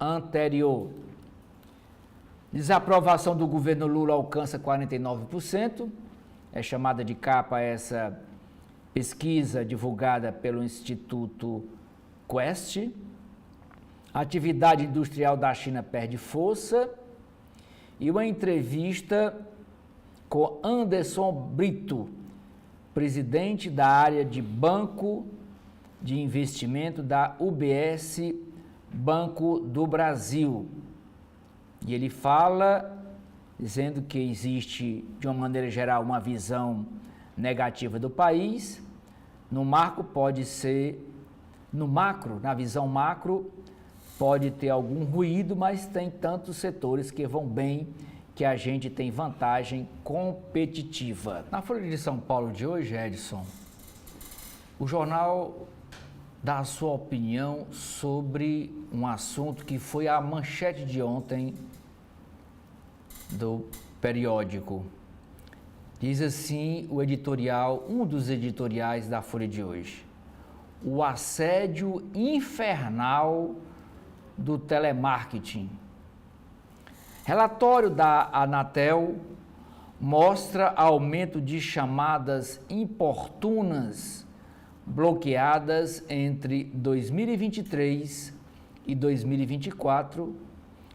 anterior. Desaprovação do governo Lula alcança 49%, é chamada de capa essa pesquisa divulgada pelo Instituto Quest. A atividade industrial da China perde força e uma entrevista com Anderson Brito, presidente da área de banco de investimento da UBS Banco do Brasil. E ele fala dizendo que existe, de uma maneira geral, uma visão negativa do país. No macro, na visão macro, pode ter algum ruído, mas tem tantos setores que vão bem que a gente tem vantagem competitiva. Na Folha de São Paulo de hoje, Edson, o jornal dá a sua opinião sobre um assunto que foi a manchete de ontem do periódico. Diz assim o editorial, um dos editoriais da Folha de hoje. o assédio infernal do telemarketing. Relatório da Anatel mostra aumento de chamadas importunas bloqueadas entre 2023 e 2024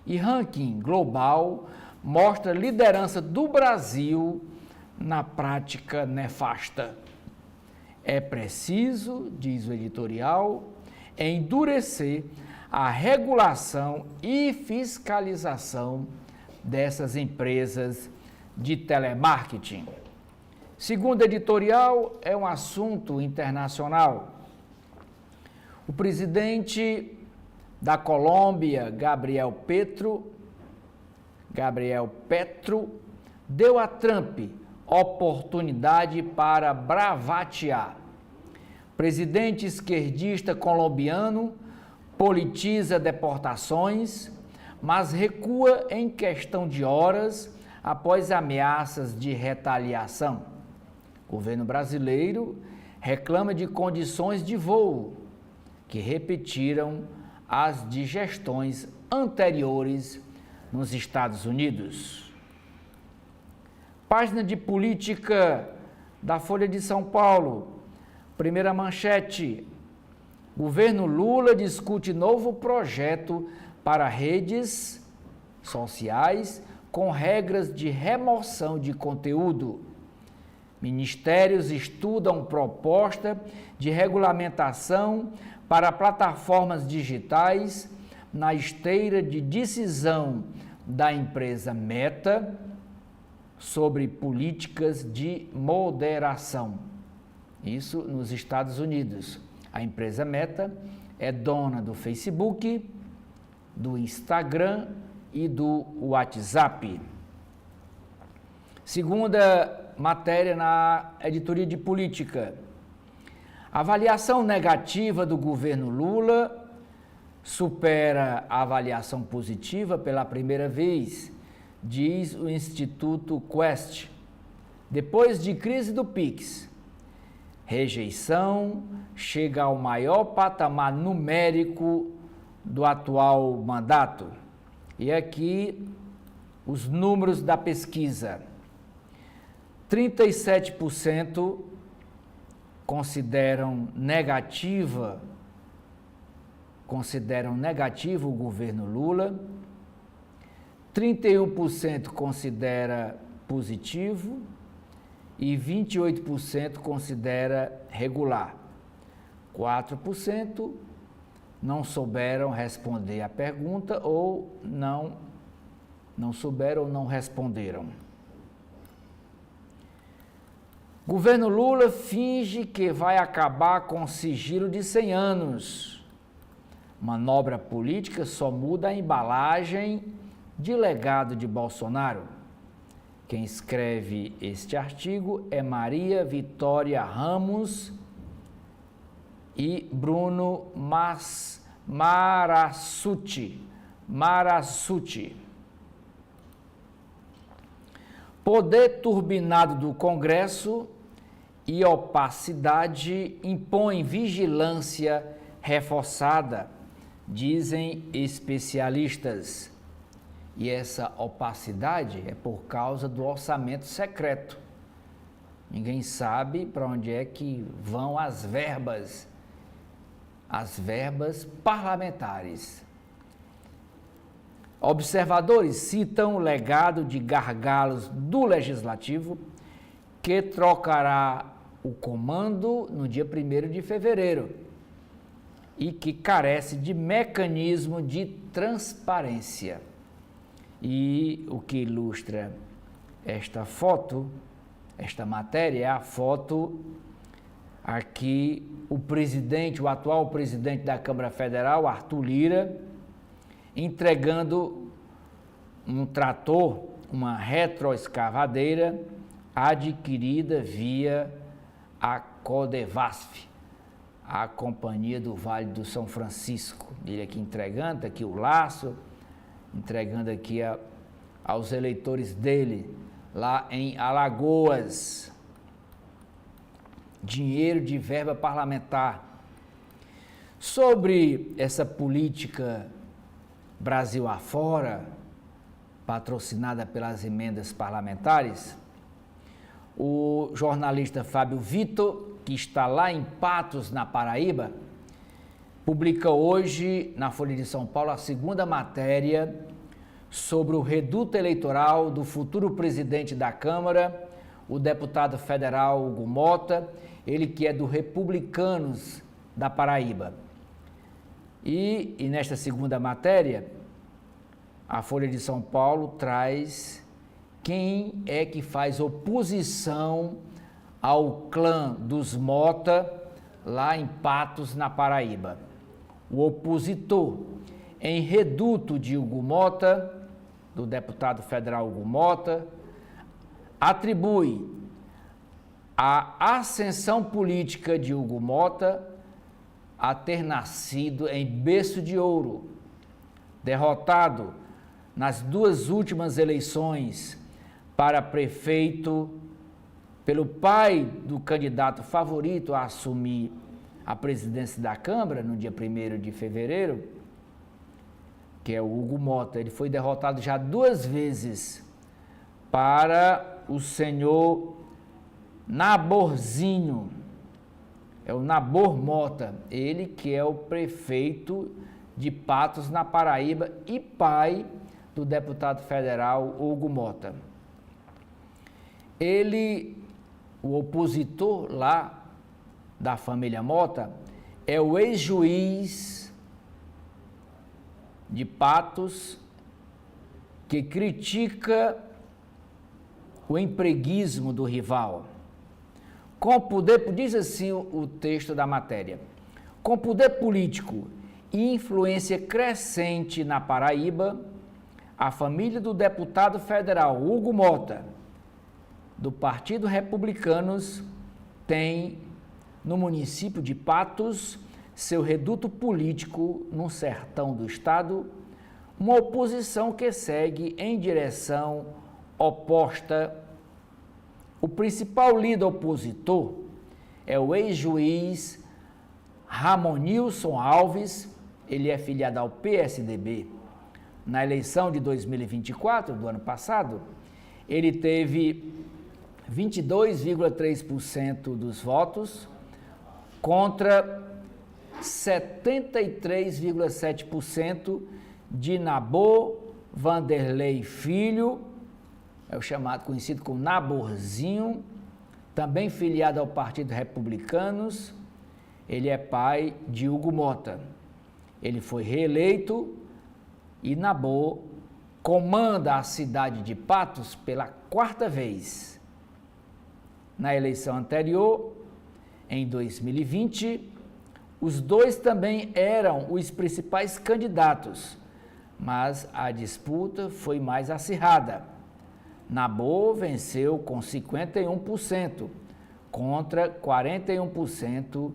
e ranking global mostra liderança do Brasil na prática nefasta. É preciso, diz o editorial, endurecer a regulação e fiscalização dessas empresas de telemarketing. Segundo o editorial, é um assunto internacional. O presidente da Colômbia, Gabriel Petro, deu a Trump oportunidade para bravatear. Presidente esquerdista colombiano politiza deportações, mas recua em questão de horas após ameaças de retaliação. O governo brasileiro reclama de condições de voo que repetiram as de gestões anteriores nos Estados Unidos. Página de política da Folha de São Paulo. Primeira manchete. Governo Lula discute novo projeto para redes sociais com regras de remoção de conteúdo. Ministérios estudam proposta de regulamentação para plataformas digitais na esteira de decisão da empresa Meta sobre políticas de moderação. Isso nos Estados Unidos. A empresa Meta é dona do Facebook, do Instagram e do WhatsApp. Segunda matéria na editoria de política. Avaliação negativa do governo Lula supera a avaliação positiva pela primeira vez, diz o Instituto Quest. Depois de crise do Pix, rejeição chega ao maior patamar numérico do atual mandato. E aqui os números da pesquisa. 37% consideram negativo o governo Lula, 31% considera positivo e 28% considera regular. 4% não souberam responder a pergunta ou não souberam ou não responderam. Governo Lula finge que vai acabar com o sigilo de 100 anos. Manobra política só muda a embalagem de legado de Bolsonaro. Quem escreve este artigo é Maria Vitória Ramos e Bruno Marassuti. Poder turbinado do Congresso e opacidade impõem vigilância reforçada, dizem especialistas. E essa opacidade é por causa do orçamento secreto. Ninguém sabe para onde é que vão as verbas parlamentares. Observadores citam o legado de gargalos do Legislativo, que trocará o comando no dia 1º de fevereiro e que carece de mecanismo de transparência. E o que ilustra esta foto, esta matéria, é a foto aqui, o atual presidente da Câmara Federal, Arthur Lira, entregando um trator, uma retroescavadeira adquirida via a Codevasf, a Companhia do Vale do São Francisco. Ele aqui entregando, tá aqui o laço, entregando aqui aos eleitores dele, lá em Alagoas. Dinheiro de verba parlamentar. Sobre essa política Brasil afora, patrocinada pelas emendas parlamentares, o jornalista Fábio Vitor, que está lá em Patos, na Paraíba, publica hoje na Folha de São Paulo a segunda matéria sobre o reduto eleitoral do futuro presidente da Câmara, o deputado federal Hugo Mota, ele que é do Republicanos da Paraíba. E nesta segunda matéria, a Folha de São Paulo traz quem é que faz oposição ao clã dos Mota, lá em Patos, na Paraíba. O opositor em reduto de Hugo Mota, do deputado federal Hugo Mota, atribui a ascensão política de Hugo Mota a ter nascido em berço de ouro, derrotado nas duas últimas eleições para prefeito pelo pai do candidato favorito a assumir a presidência da Câmara no dia 1º de fevereiro, que é o Hugo Mota. Ele foi derrotado já duas vezes para o senhor Naborzinho, é o Nabor Mota, ele que é o prefeito de Patos, na Paraíba, e pai do deputado federal Hugo Mota. Ele, o opositor lá da família Mota, é o ex-juiz de Patos, que critica o empreguismo do rival. Com poder, diz assim o texto da matéria, com poder político e influência crescente na Paraíba, a família do deputado federal Hugo Mota, do Partido Republicanos, tem no município de Patos seu reduto político no sertão do estado, uma oposição que segue em direção oposta. O principal líder opositor é o ex-juiz Ramonilson Alves, ele é filiado ao PSDB. Na eleição de 2024, do ano passado, ele teve 22,3% dos votos contra 73,7% de Nabor Vanderlei Filho, é o chamado, conhecido como Naborzinho, também filiado ao Partido Republicanos. Ele é pai de Hugo Mota. Ele foi reeleito e Nabor comanda a cidade de Patos pela 4ª vez. Na eleição anterior, em 2020, os dois também eram os principais candidatos, mas a disputa foi mais acirrada. Nabor venceu com 51% contra 41%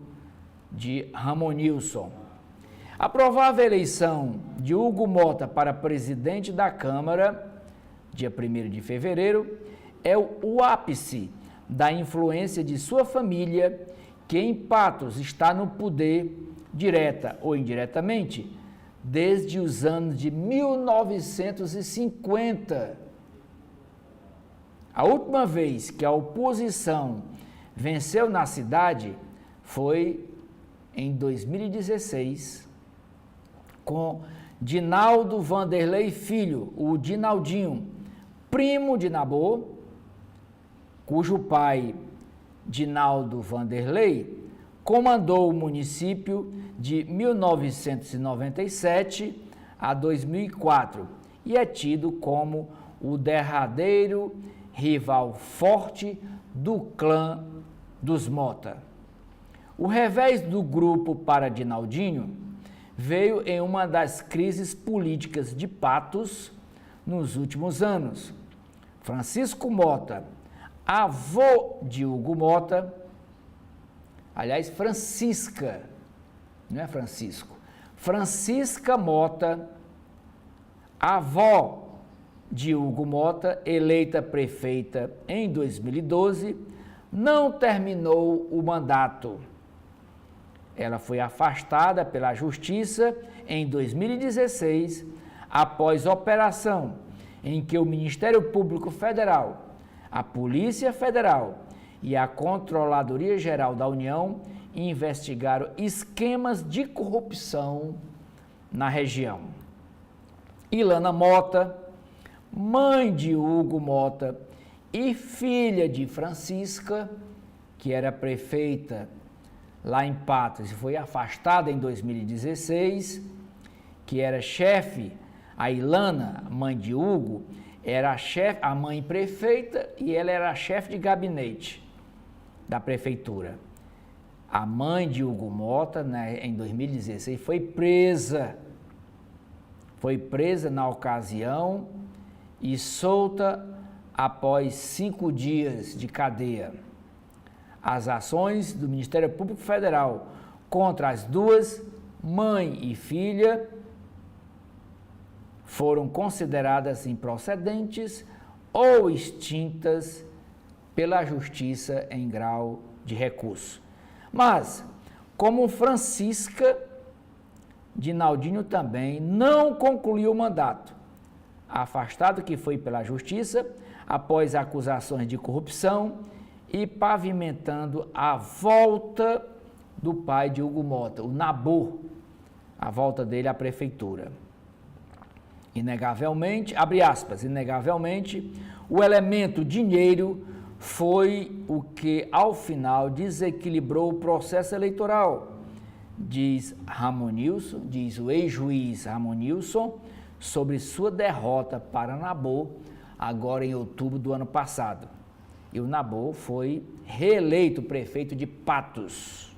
de Ramonilson. A provável eleição de Hugo Mota para presidente da Câmara, dia 1º de fevereiro, é o ápice da influência de sua família, que em Patos está no poder, direta ou indiretamente, desde os anos de 1950. A última vez que a oposição venceu na cidade foi em 2016, com Dinaldo Vanderlei Filho, o Dinaldinho, primo de Nabor, cujo pai, Dinaldo Vanderlei, comandou o município de 1997 a 2004 e é tido como o derradeiro rival forte do clã dos Mota. O revés do grupo para Dinaldinho veio em uma das crises políticas de Patos nos últimos anos. Francisco Mota, avô de Hugo Mota, aliás, Francisca, não é Francisco, Francisca Mota, avó de Hugo Mota, eleita prefeita em 2012, não terminou o mandato. Ela foi afastada pela Justiça em 2016, após operação em que o Ministério Público Federal, a Polícia Federal e a Controladoria Geral da União investigaram esquemas de corrupção na região. Ilana Mota, mãe de Hugo Mota e filha de Francisca, que era prefeita lá em Patos e foi afastada em 2016, que era chefe, a Ilana, mãe de Hugo, era a mãe prefeita e ela era a chefe de gabinete da prefeitura. A mãe de Hugo Mota, né, em 2016, foi presa na ocasião e solta após 5 dias de cadeia. As ações do Ministério Público Federal contra as duas, mãe e filha, foram consideradas improcedentes ou extintas pela Justiça em grau de recurso. Mas, como Francisca, Dinaldinho também não concluiu o mandato, afastado que foi pela Justiça após acusações de corrupção e pavimentando a volta do pai de Hugo Mota, o Nabor, a volta dele à prefeitura. Inegavelmente, abre aspas, inegavelmente, o elemento dinheiro foi o que, ao final, desequilibrou o processo eleitoral, diz o ex-juiz Ramonilson, sobre sua derrota para Nabor, agora em outubro do ano passado. E o Nabor foi reeleito prefeito de Patos.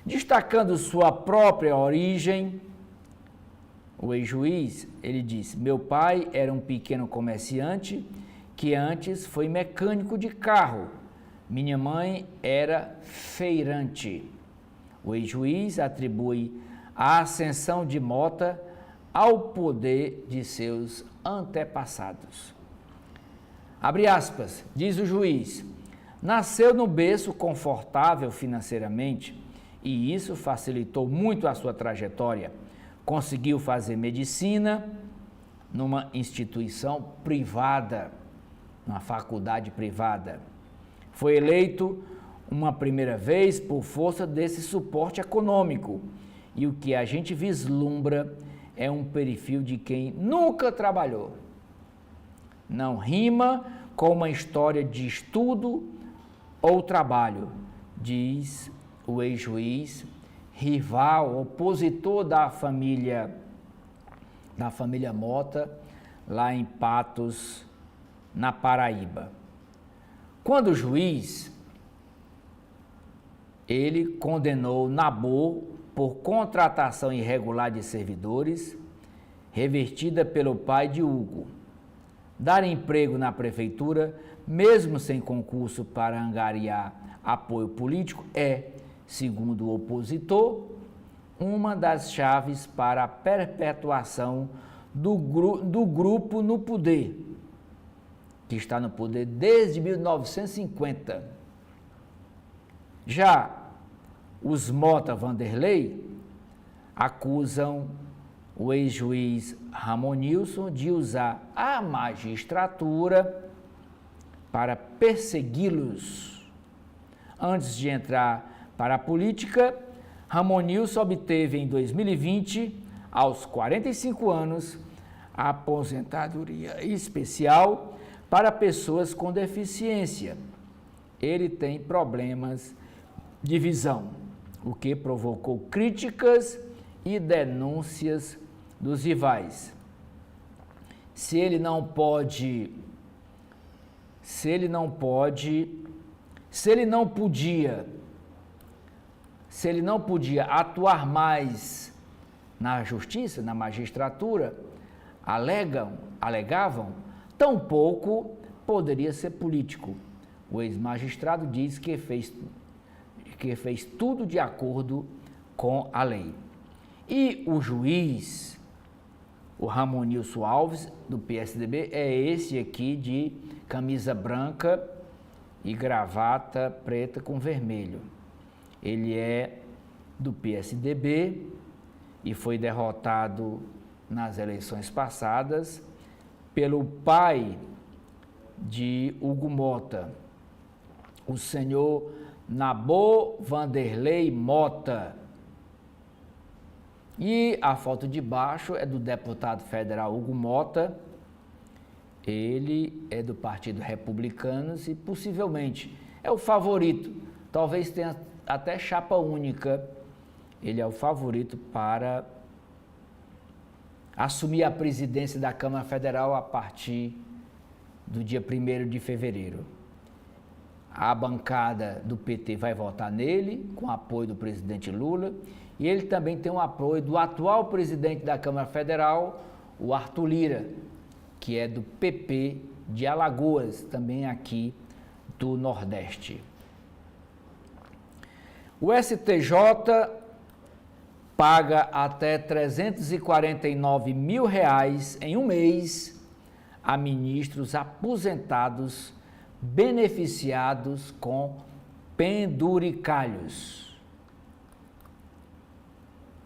Destacando sua própria origem, o ex-juiz, ele disse: meu pai era um pequeno comerciante que antes foi mecânico de carro. Minha mãe era feirante. O ex-juiz atribui a ascensão de Mota ao poder de seus antepassados. Abre aspas, diz o juiz: nasceu no berço confortável financeiramente e isso facilitou muito a sua trajetória. Conseguiu fazer medicina numa instituição privada, numa faculdade privada. Foi eleito uma primeira vez por força desse suporte econômico. E o que a gente vislumbra é um perfil de quem nunca trabalhou. Não rima com uma história de estudo ou trabalho, diz o ex-juiz, rival, opositor da família Mota, lá em Patos, na Paraíba. Quando o juiz, ele condenou Nabor por contratação irregular de servidores, revertida pelo pai de Hugo. Dar emprego na prefeitura, mesmo sem concurso para angariar apoio político, é, segundo o opositor, uma das chaves para a perpetuação do grupo no poder, que está no poder desde 1950. Já os Mota Vanderlei acusam o ex-juiz Ramonilson de usar a magistratura para persegui-los. Antes de entrar para a política, Ramonilson obteve em 2020, aos 45 anos, a aposentadoria especial para pessoas com deficiência. Ele tem problemas de visão, o que provocou críticas e denúncias dos rivais. Se ele não podia atuar mais na justiça, na magistratura, alegavam, tampouco poderia ser político. O ex-magistrado diz que fez tudo de acordo com a lei. E o juiz, o Ramonilson Alves, do PSDB, é esse aqui de camisa branca e gravata preta com vermelho. Ele é do PSDB e foi derrotado nas eleições passadas pelo pai de Hugo Mota, o senhor Nabor Vanderlei Mota. E a foto de baixo é do deputado federal Hugo Mota. Ele é do Partido Republicanos e possivelmente é o favorito, talvez tenha até chapa única. Ele é o favorito para assumir a presidência da Câmara Federal a partir do dia 1º de fevereiro. A bancada do PT vai votar nele, com apoio do presidente Lula, e ele também tem o apoio do atual presidente da Câmara Federal, o Arthur Lira, que é do PP de Alagoas, também aqui do Nordeste. O STJ paga até R$349 mil em um mês a ministros aposentados beneficiados com penduricalhos.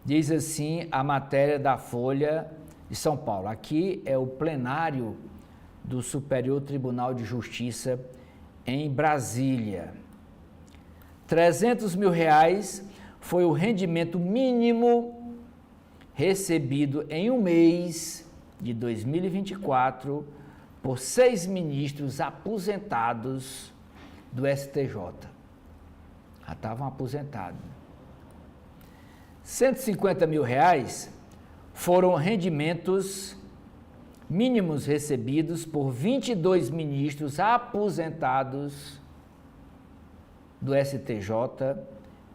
Diz assim a matéria da Folha de São Paulo. Aqui é o plenário do Superior Tribunal de Justiça em Brasília. R$300 mil foi o rendimento mínimo recebido em um mês de 2024 por 6 ministros aposentados do STJ. Já estavam aposentados. R$150 mil foram rendimentos mínimos recebidos por 22 ministros aposentados do STJ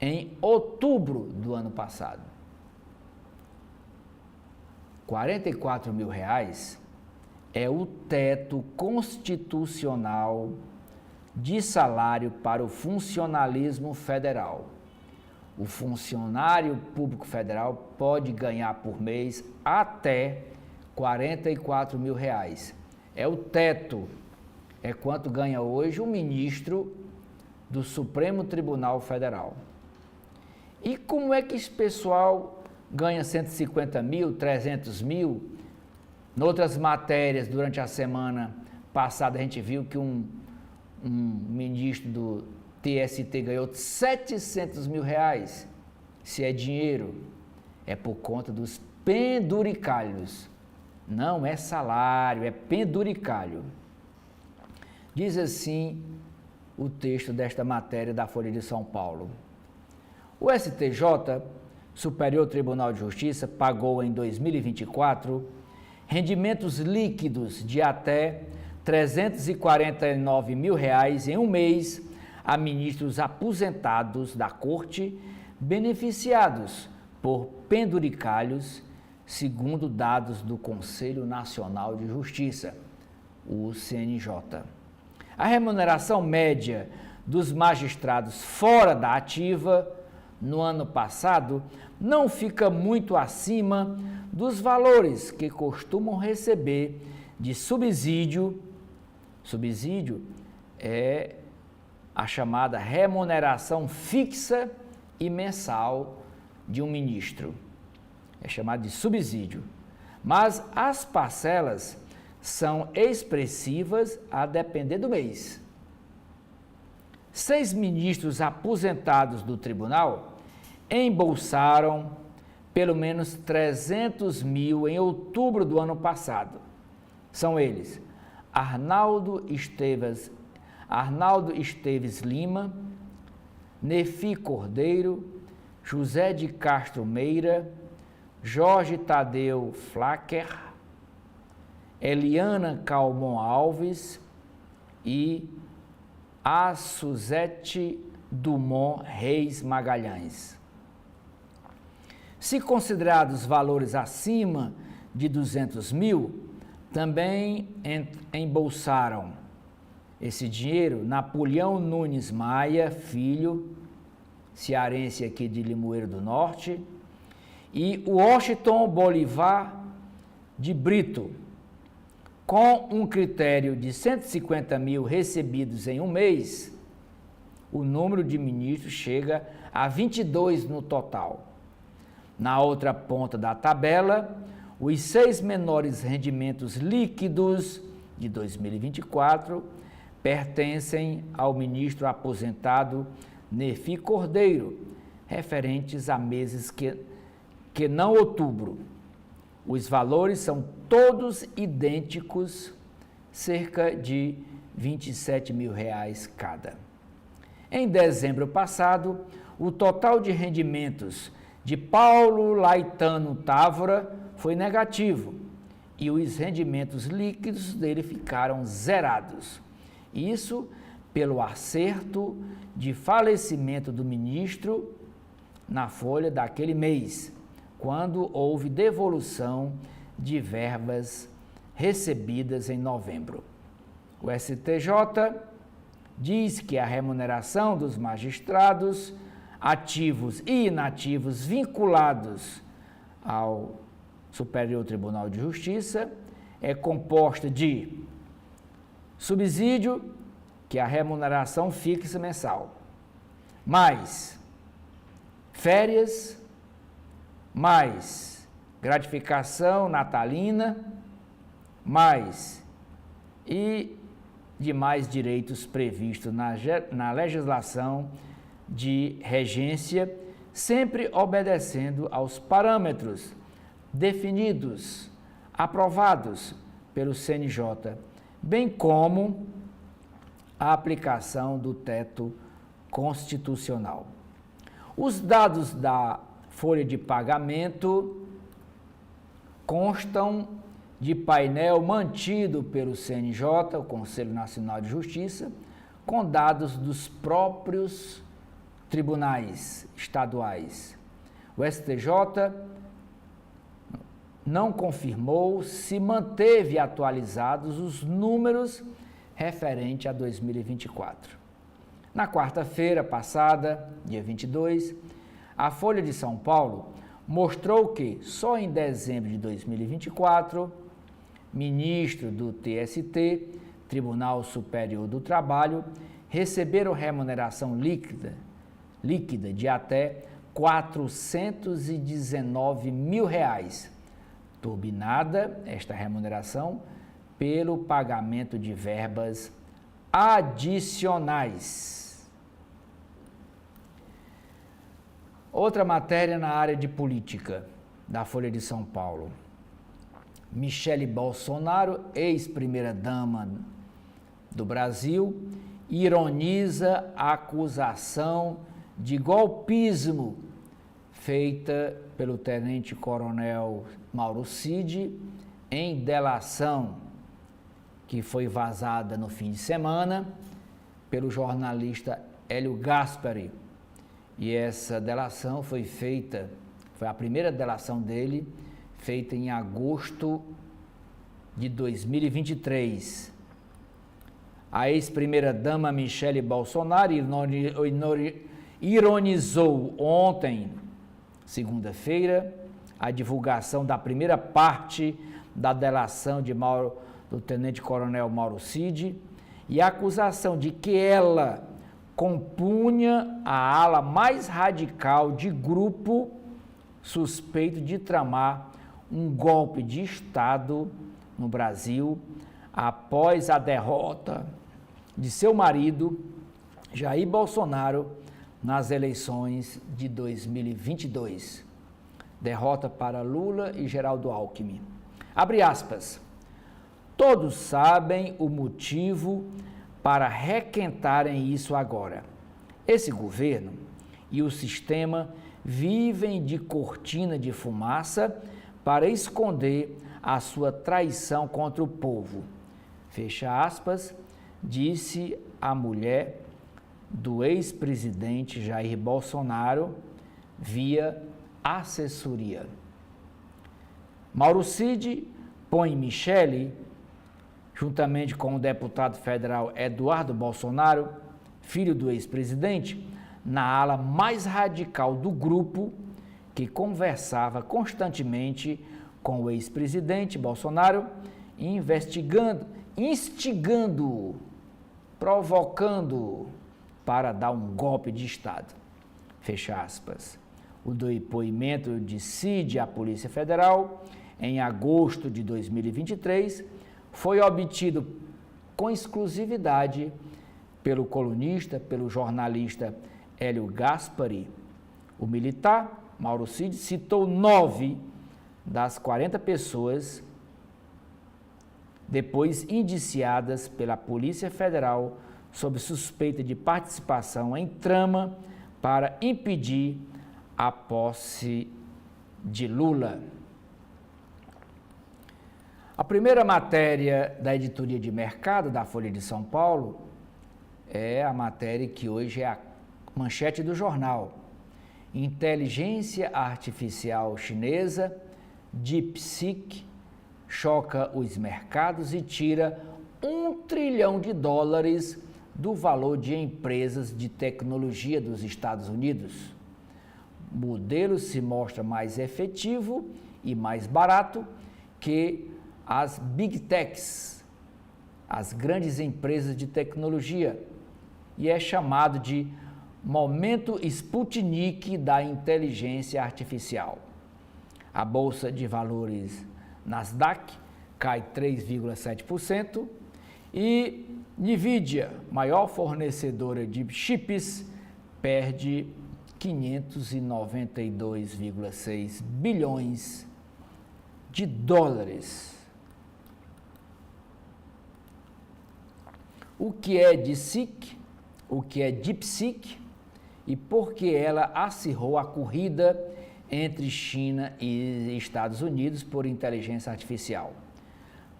em outubro do ano passado. R$44 mil é o teto constitucional de salário para o funcionalismo federal. O funcionário público federal pode ganhar por mês até R$44 mil. É o teto, é quanto ganha hoje o ministro do Supremo Tribunal Federal. E como é que esse pessoal ganha 150 mil, 300 mil? Noutras matérias, durante a semana passada, a gente viu que um ministro do TST ganhou 700 mil. Se é dinheiro, é por conta dos penduricalhos. Não é salário, é penduricalho. Diz assim o texto desta matéria da Folha de São Paulo. O STJ, Superior Tribunal de Justiça, pagou em 2024 rendimentos líquidos de até R$349 mil em um mês a ministros aposentados da Corte, beneficiados por penduricalhos, segundo dados do Conselho Nacional de Justiça, o CNJ. A remuneração média dos magistrados fora da ativa no ano passado não fica muito acima dos valores que costumam receber de subsídio. Subsídio é a chamada remuneração fixa e mensal de um ministro. É chamado de subsídio. Mas as parcelas são expressivas a depender do mês. 6 ministros aposentados do tribunal embolsaram pelo menos 300 mil em outubro do ano passado. São eles: Arnaldo Esteves Lima, Nefi Cordeiro, José de Castro Meira, Jorge Tadeu Flacker, Eliana Calmon Alves e a Suzete Dumont Reis Magalhães. Se considerados valores acima de 200 mil, também embolsaram esse dinheiro Napoleão Nunes Maia, filho, cearense aqui de Limoeiro do Norte, e Washington Bolivar de Brito. Com um critério de 150 mil recebidos em um mês, o número de ministros chega a 22 no total. Na outra ponta da tabela, os 6 menores rendimentos líquidos de 2024 pertencem ao ministro aposentado Nefi Cordeiro, referentes a meses que não outubro. Os valores são todos idênticos, cerca de R$ 27 mil cada. Em dezembro passado, o total de rendimentos de Paulo Laitano Távora foi negativo e os rendimentos líquidos dele ficaram zerados. Isso pelo acerto de falecimento do ministro na folha daquele mês, quando houve devolução de verbas recebidas em novembro. O STJ diz que a remuneração dos magistrados ativos e inativos vinculados ao Superior Tribunal de Justiça é composta de subsídio, que é a remuneração fixa mensal, mais férias, mais gratificação natalina, mais e demais direitos previstos na legislação de regência, sempre obedecendo aos parâmetros definidos, aprovados pelo CNJ, bem como a aplicação do teto constitucional. Os dados da folha de pagamento constam de painel mantido pelo CNJ, o Conselho Nacional de Justiça, com dados dos próprios tribunais estaduais. O STJ não confirmou se manteve atualizados os números referente a 2024. Na quarta-feira passada, dia 22, a Folha de São Paulo mostrou que, só em dezembro de 2024, ministro do TST, Tribunal Superior do Trabalho, receberam remuneração líquida de até R$ 419 mil, turbinada esta remuneração pelo pagamento de verbas adicionais. Outra matéria na área de política, da Folha de São Paulo. Michele Bolsonaro, ex-primeira-dama do Brasil, ironiza a acusação de golpismo feita pelo tenente-coronel Mauro Cid em delação que foi vazada no fim de semana pelo jornalista Hélio Gaspari. E essa delação foi a primeira delação dele, feita em agosto de 2023. A ex-primeira-dama Michele Bolsonaro ironizou ontem, segunda-feira, a divulgação da primeira parte da delação do tenente-coronel Mauro Cid e a acusação de que ela compunha a ala mais radical de grupo suspeito de tramar um golpe de Estado no Brasil após a derrota de seu marido, Jair Bolsonaro, nas eleições de 2022. Derrota para Lula e Geraldo Alckmin. Abre aspas. Todos sabem o motivo para requentarem isso agora. Esse governo e o sistema vivem de cortina de fumaça para esconder a sua traição contra o povo. Fecha aspas, disse a mulher do ex-presidente Jair Bolsonaro via assessoria. Mauro Cid põe Michele, juntamente com o deputado federal Eduardo Bolsonaro, filho do ex-presidente, na ala mais radical do grupo, que conversava constantemente com o ex-presidente Bolsonaro, instigando-o, provocando-o para dar um golpe de Estado. fecha aspas. O depoimento de Cid à Polícia Federal, em agosto de 2023, foi obtido com exclusividade pelo colunista, pelo jornalista Hélio Gaspari. O militar, Mauro Cid, citou 9 das 40 pessoas depois indiciadas pela Polícia Federal sob suspeita de participação em trama para impedir a posse de Lula. A primeira matéria da editoria de mercado da Folha de São Paulo é a matéria que hoje é a manchete do jornal. Inteligência artificial chinesa, DeepSeek, choca os mercados e tira $1 trilhão do valor de empresas de tecnologia dos Estados Unidos. O modelo se mostra mais efetivo e mais barato que as Big Techs, as grandes empresas de tecnologia, e é chamado de momento Sputnik da inteligência artificial. A Bolsa de Valores Nasdaq cai 3,7% e Nvidia, maior fornecedora de chips, perde 592,6 bilhões de dólares. O que é DeepSeek? O que é DeepSeek? E por que ela acirrou a corrida entre China e Estados Unidos por inteligência artificial?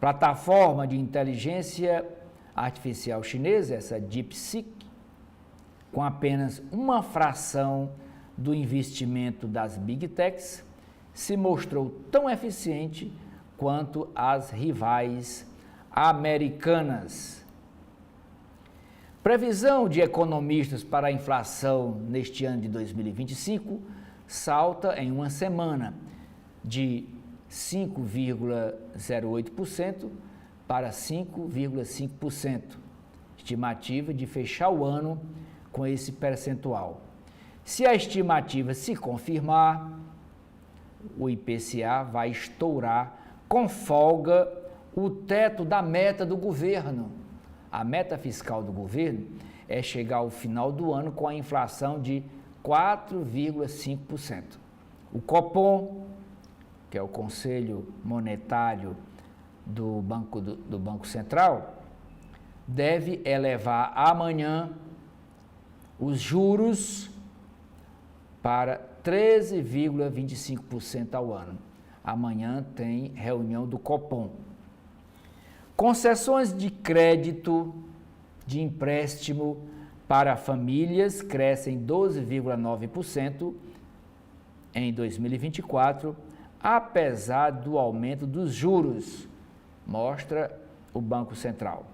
Plataforma de inteligência artificial chinesa, essa DeepSeek, com apenas uma fração do investimento das Big Techs, se mostrou tão eficiente quanto as rivais americanas. Previsão de economistas para a inflação neste ano de 2025 salta em uma semana de 5,08% para 5,5%, estimativa de fechar o ano com esse percentual. Se a estimativa se confirmar, o IPCA vai estourar com folga o teto da meta do governo. A meta fiscal do governo é chegar ao final do ano com a inflação de 4,5%. O Copom, que é o Conselho Monetário do Banco Central, deve elevar amanhã os juros para 13,25% ao ano. Amanhã tem reunião do Copom. Concessões de crédito de empréstimo para famílias crescem 12,9% em 2024, apesar do aumento dos juros, mostra o Banco Central.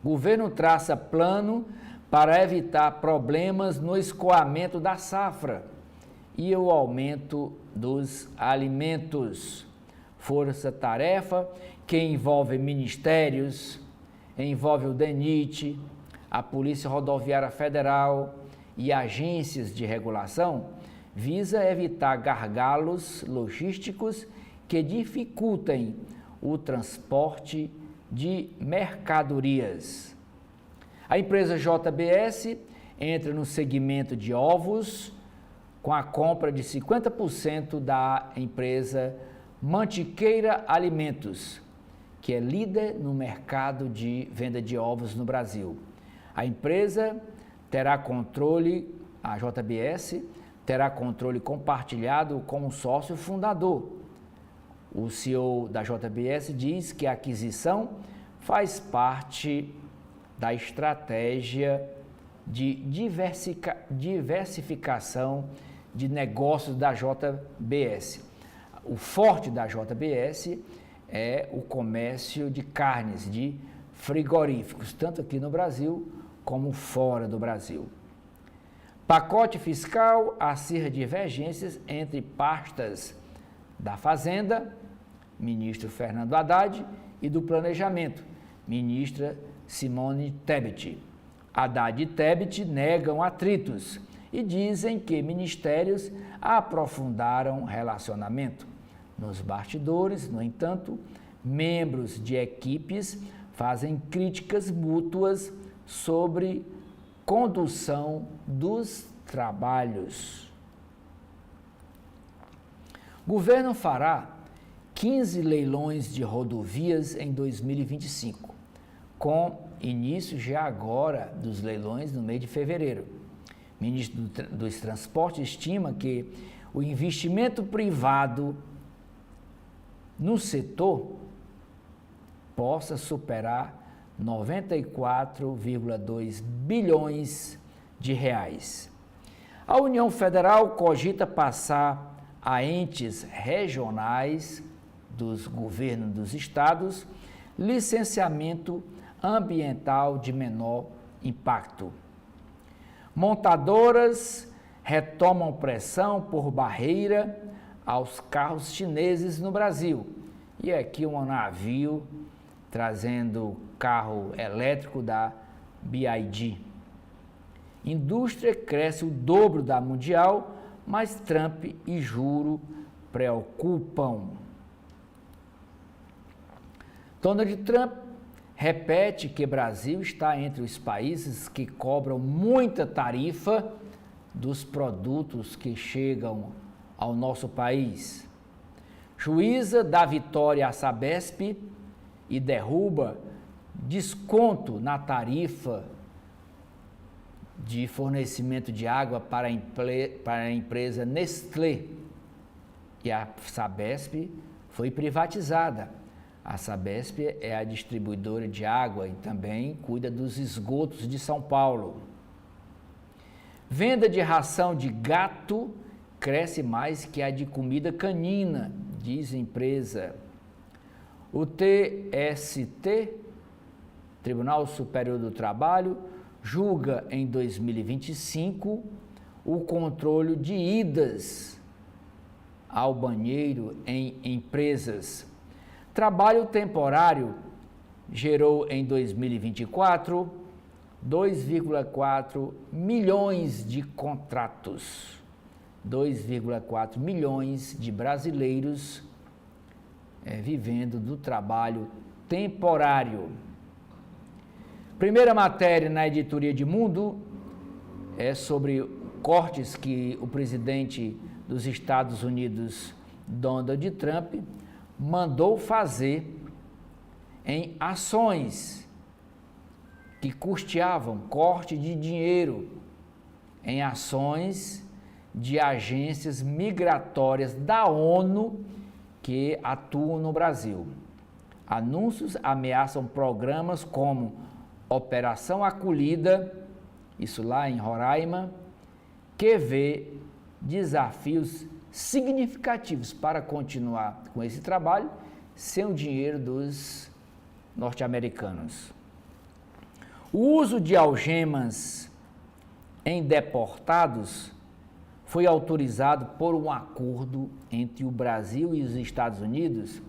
O governo traça plano para evitar problemas no escoamento da safra e o aumento dos alimentos. Força-tarefa que envolve ministérios, envolve o DENIT, a Polícia Rodoviária Federal e agências de regulação, visa evitar gargalos logísticos que dificultem o transporte de mercadorias. A empresa JBS entra no segmento de ovos com a compra de 50% da empresa Mantiqueira Alimentos, que é líder no mercado de venda de ovos no Brasil. A empresa terá controle, a JBS terá controle compartilhado com o sócio fundador. O CEO da JBS diz que a aquisição faz parte da estratégia de diversificação de negócios da JBS. O forte da JBS é o comércio de carnes, de frigoríficos, tanto aqui no Brasil como fora do Brasil. Pacote fiscal acirra divergências entre pastas da Fazenda, ministro Fernando Haddad, e do Planejamento, ministra Simone Tebet. Haddad e Tebet negam atritos e dizem que ministérios aprofundaram relacionamento. Nos bastidores, no entanto, membros de equipes fazem críticas mútuas sobre condução dos trabalhos. O governo fará 15 leilões de rodovias em 2025, com início já agora dos leilões no mês de fevereiro. O ministro dos Transportes estima que o investimento privado no setor possa superar 94,2 bilhões de reais. A União Federal cogita passar a entes regionais dos governos dos estados licenciamento ambiental de menor impacto. Montadoras retomam pressão por barreira aos carros chineses no Brasil. E aqui um navio trazendo carro elétrico da BYD. Indústria cresce o dobro da mundial, mas Trump e juro preocupam. Donald Trump repete que Brasil está entre os países que cobram muita tarifa dos produtos que chegam ao nosso país. Juíza dá vitória à Sabesp e derruba desconto na tarifa de fornecimento de água para a empresa Nestlé. E a Sabesp foi privatizada. A Sabesp é a distribuidora de água e também cuida dos esgotos de São Paulo. Venda de ração de gato cresce mais que a de comida canina, diz a empresa. O TST, Tribunal Superior do Trabalho, julga em 2025 o controle de idas ao banheiro em empresas. Trabalho temporário gerou em 2024 2,4 milhões de contratos. 2,4 milhões de brasileiros vivendo do trabalho temporário. Primeira matéria na editoria de Mundo é sobre cortes que o presidente dos Estados Unidos, Donald Trump, mandou fazer em ações que custeavam corte de dinheiro em ações de agências migratórias da ONU que atuam no Brasil. Anúncios ameaçam programas como Operação Acolhida, isso lá em Roraima, que vê desafios significativos para continuar com esse trabalho sem o dinheiro dos norte-americanos. O uso de algemas em deportados foi autorizado por um acordo entre o Brasil e os Estados Unidos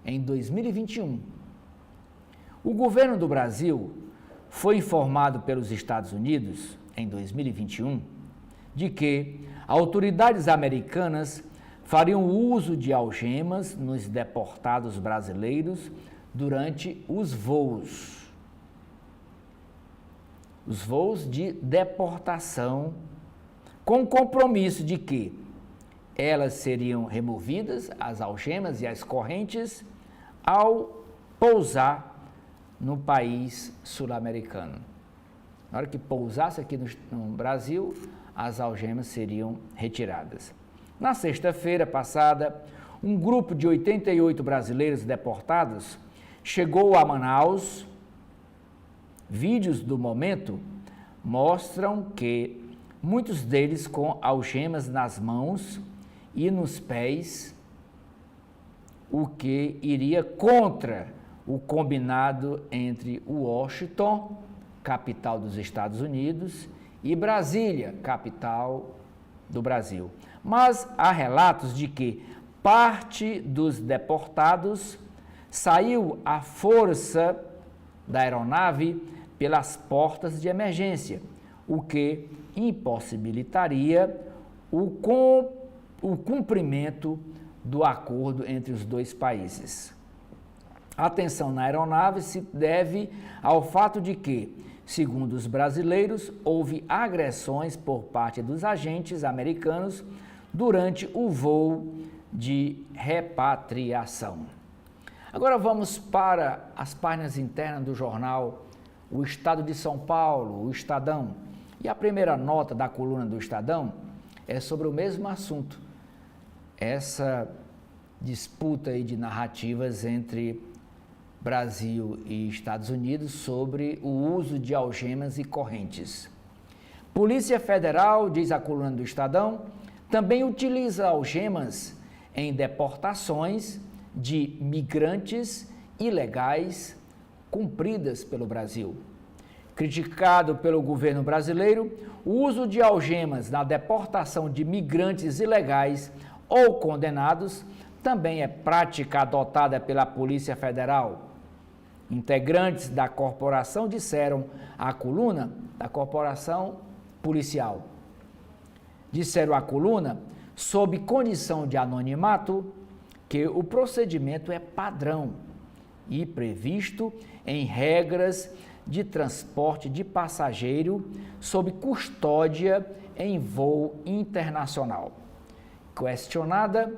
em 2021. O governo do Brasil foi informado pelos Estados Unidos em 2021 de que autoridades americanas fariam uso de algemas nos deportados brasileiros durante os voos de deportação, com o compromisso de que elas seriam removidas, as algemas e as correntes, ao pousar no país sul-americano. Na hora que pousasse aqui no Brasil, as algemas seriam retiradas. Na sexta-feira passada, um grupo de 88 brasileiros deportados chegou a Manaus. Vídeos do momento mostram que muitos deles com algemas nas mãos e nos pés, o que iria contra o combinado entre Washington, capital dos Estados Unidos, e Brasília, capital do Brasil. Mas há relatos de que parte dos deportados saiu à força da aeronave pelas portas de emergência, o que impossibilitaria o cumprimento do acordo entre os dois países. A tensão na aeronave se deve ao fato de que, segundo os brasileiros, houve agressões por parte dos agentes americanos durante o voo de repatriação. Agora vamos para as páginas internas do jornal O Estado de São Paulo, o Estadão. E a primeira nota da coluna do Estadão é sobre o mesmo assunto, essa disputa aí de narrativas entre Brasil e Estados Unidos sobre o uso de algemas e correntes. Polícia Federal, diz a coluna do Estadão, também utiliza algemas em deportações de migrantes ilegais cumpridas pelo Brasil. Criticado pelo governo brasileiro, o uso de algemas na deportação de migrantes ilegais ou condenados também é prática adotada pela Polícia Federal. Integrantes da corporação disseram à coluna da corporação policial. Disseram à coluna, sob condição de anonimato, que o procedimento é padrão e previsto em regras de transporte de passageiro sob custódia em voo internacional. Questionada,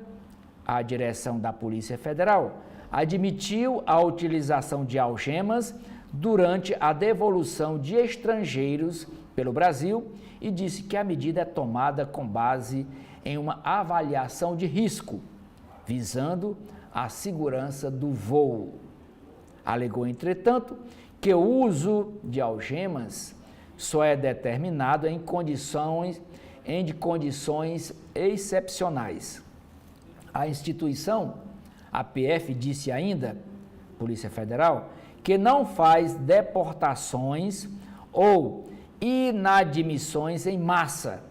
a direção da Polícia Federal admitiu a utilização de algemas durante a devolução de estrangeiros pelo Brasil e disse que a medida é tomada com base em uma avaliação de risco, visando a segurança do voo. Alegou, entretanto, que o uso de algemas só é determinado em condições excepcionais. A instituição, a PF, disse ainda, Polícia Federal, que não faz deportações ou inadmissões em massa,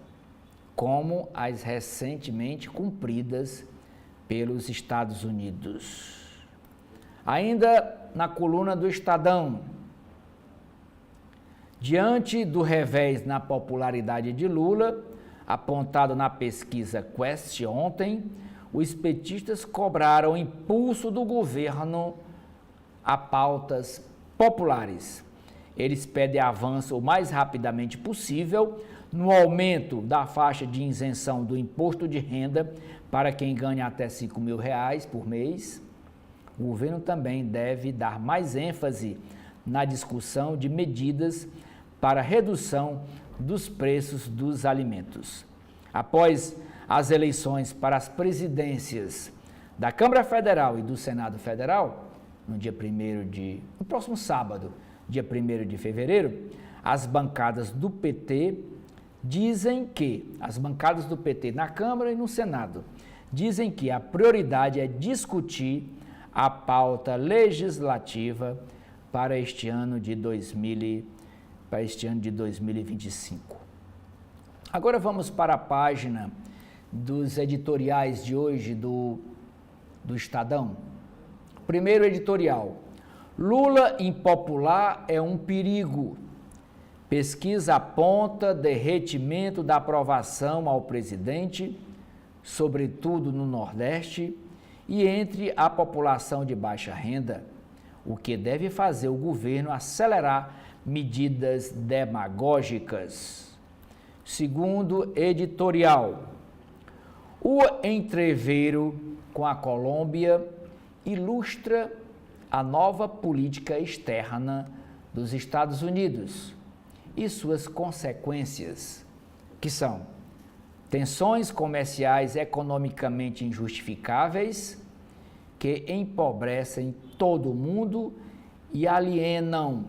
como as recentemente cumpridas pelos Estados Unidos. Ainda na coluna do Estadão, diante do revés na popularidade de Lula, apontado na pesquisa Quest ontem, os petistas cobraram impulso do governo a pautas populares. Eles pedem avanço o mais rapidamente possível no aumento da faixa de isenção do imposto de renda para quem ganha até R$5 mil por mês. O governo também deve dar mais ênfase na discussão de medidas para redução dos preços dos alimentos. Após as eleições para as presidências da Câmara Federal e do Senado Federal, no próximo sábado, dia 1º de fevereiro, as bancadas do PT na Câmara e no Senado, dizem que a prioridade é discutir a pauta legislativa para este ano de 2025. Agora vamos para a página dos editoriais de hoje do Estadão. Primeiro editorial: Lula impopular é um perigo. Pesquisa aponta derretimento da aprovação ao presidente, sobretudo no Nordeste e entre a população de baixa renda, o que deve fazer o governo acelerar medidas demagógicas. Segundo editorial: o entreveiro com a Colômbia ilustra a nova política externa dos Estados Unidos e suas consequências, que são tensões comerciais economicamente injustificáveis que empobrecem todo mundo e alienam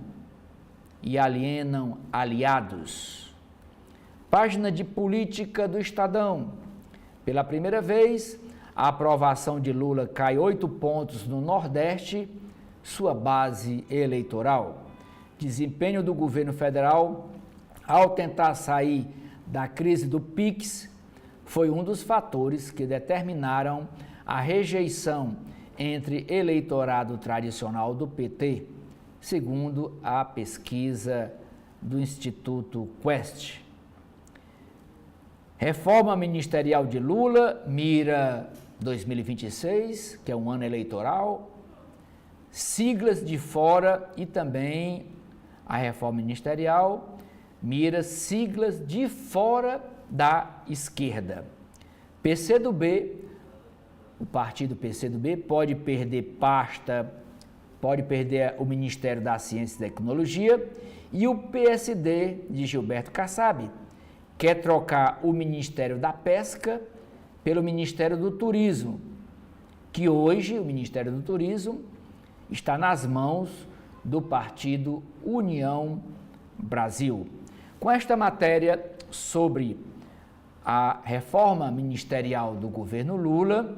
aliados. Página de política do Estadão. Pela primeira vez, a aprovação de Lula cai 8 pontos no Nordeste, sua base eleitoral. Desempenho do governo federal ao tentar sair da crise do PIX foi um dos fatores que determinaram a rejeição entre eleitorado tradicional do PT, segundo a pesquisa do Instituto Quest. Reforma ministerial de Lula mira 2026, que é um ano eleitoral. Siglas de fora e também a reforma ministerial mira siglas de fora da esquerda. PCdoB, o partido PCdoB pode perder pasta, pode perder o Ministério da Ciência e Tecnologia, e o PSD de Gilberto Kassab quer trocar o Ministério da Pesca pelo Ministério do Turismo, que hoje o Ministério do Turismo está nas mãos do partido União Brasil. Com esta matéria sobre a reforma ministerial do governo Lula,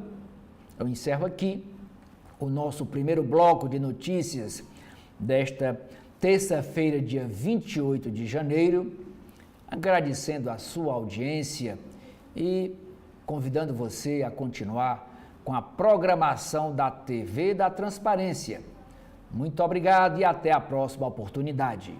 eu encerro aqui o nosso primeiro bloco de notícias desta terça-feira, dia 28 de janeiro, agradecendo a sua audiência e convidando você a continuar com a programação da TV da Transparência. Muito obrigado e até a próxima oportunidade.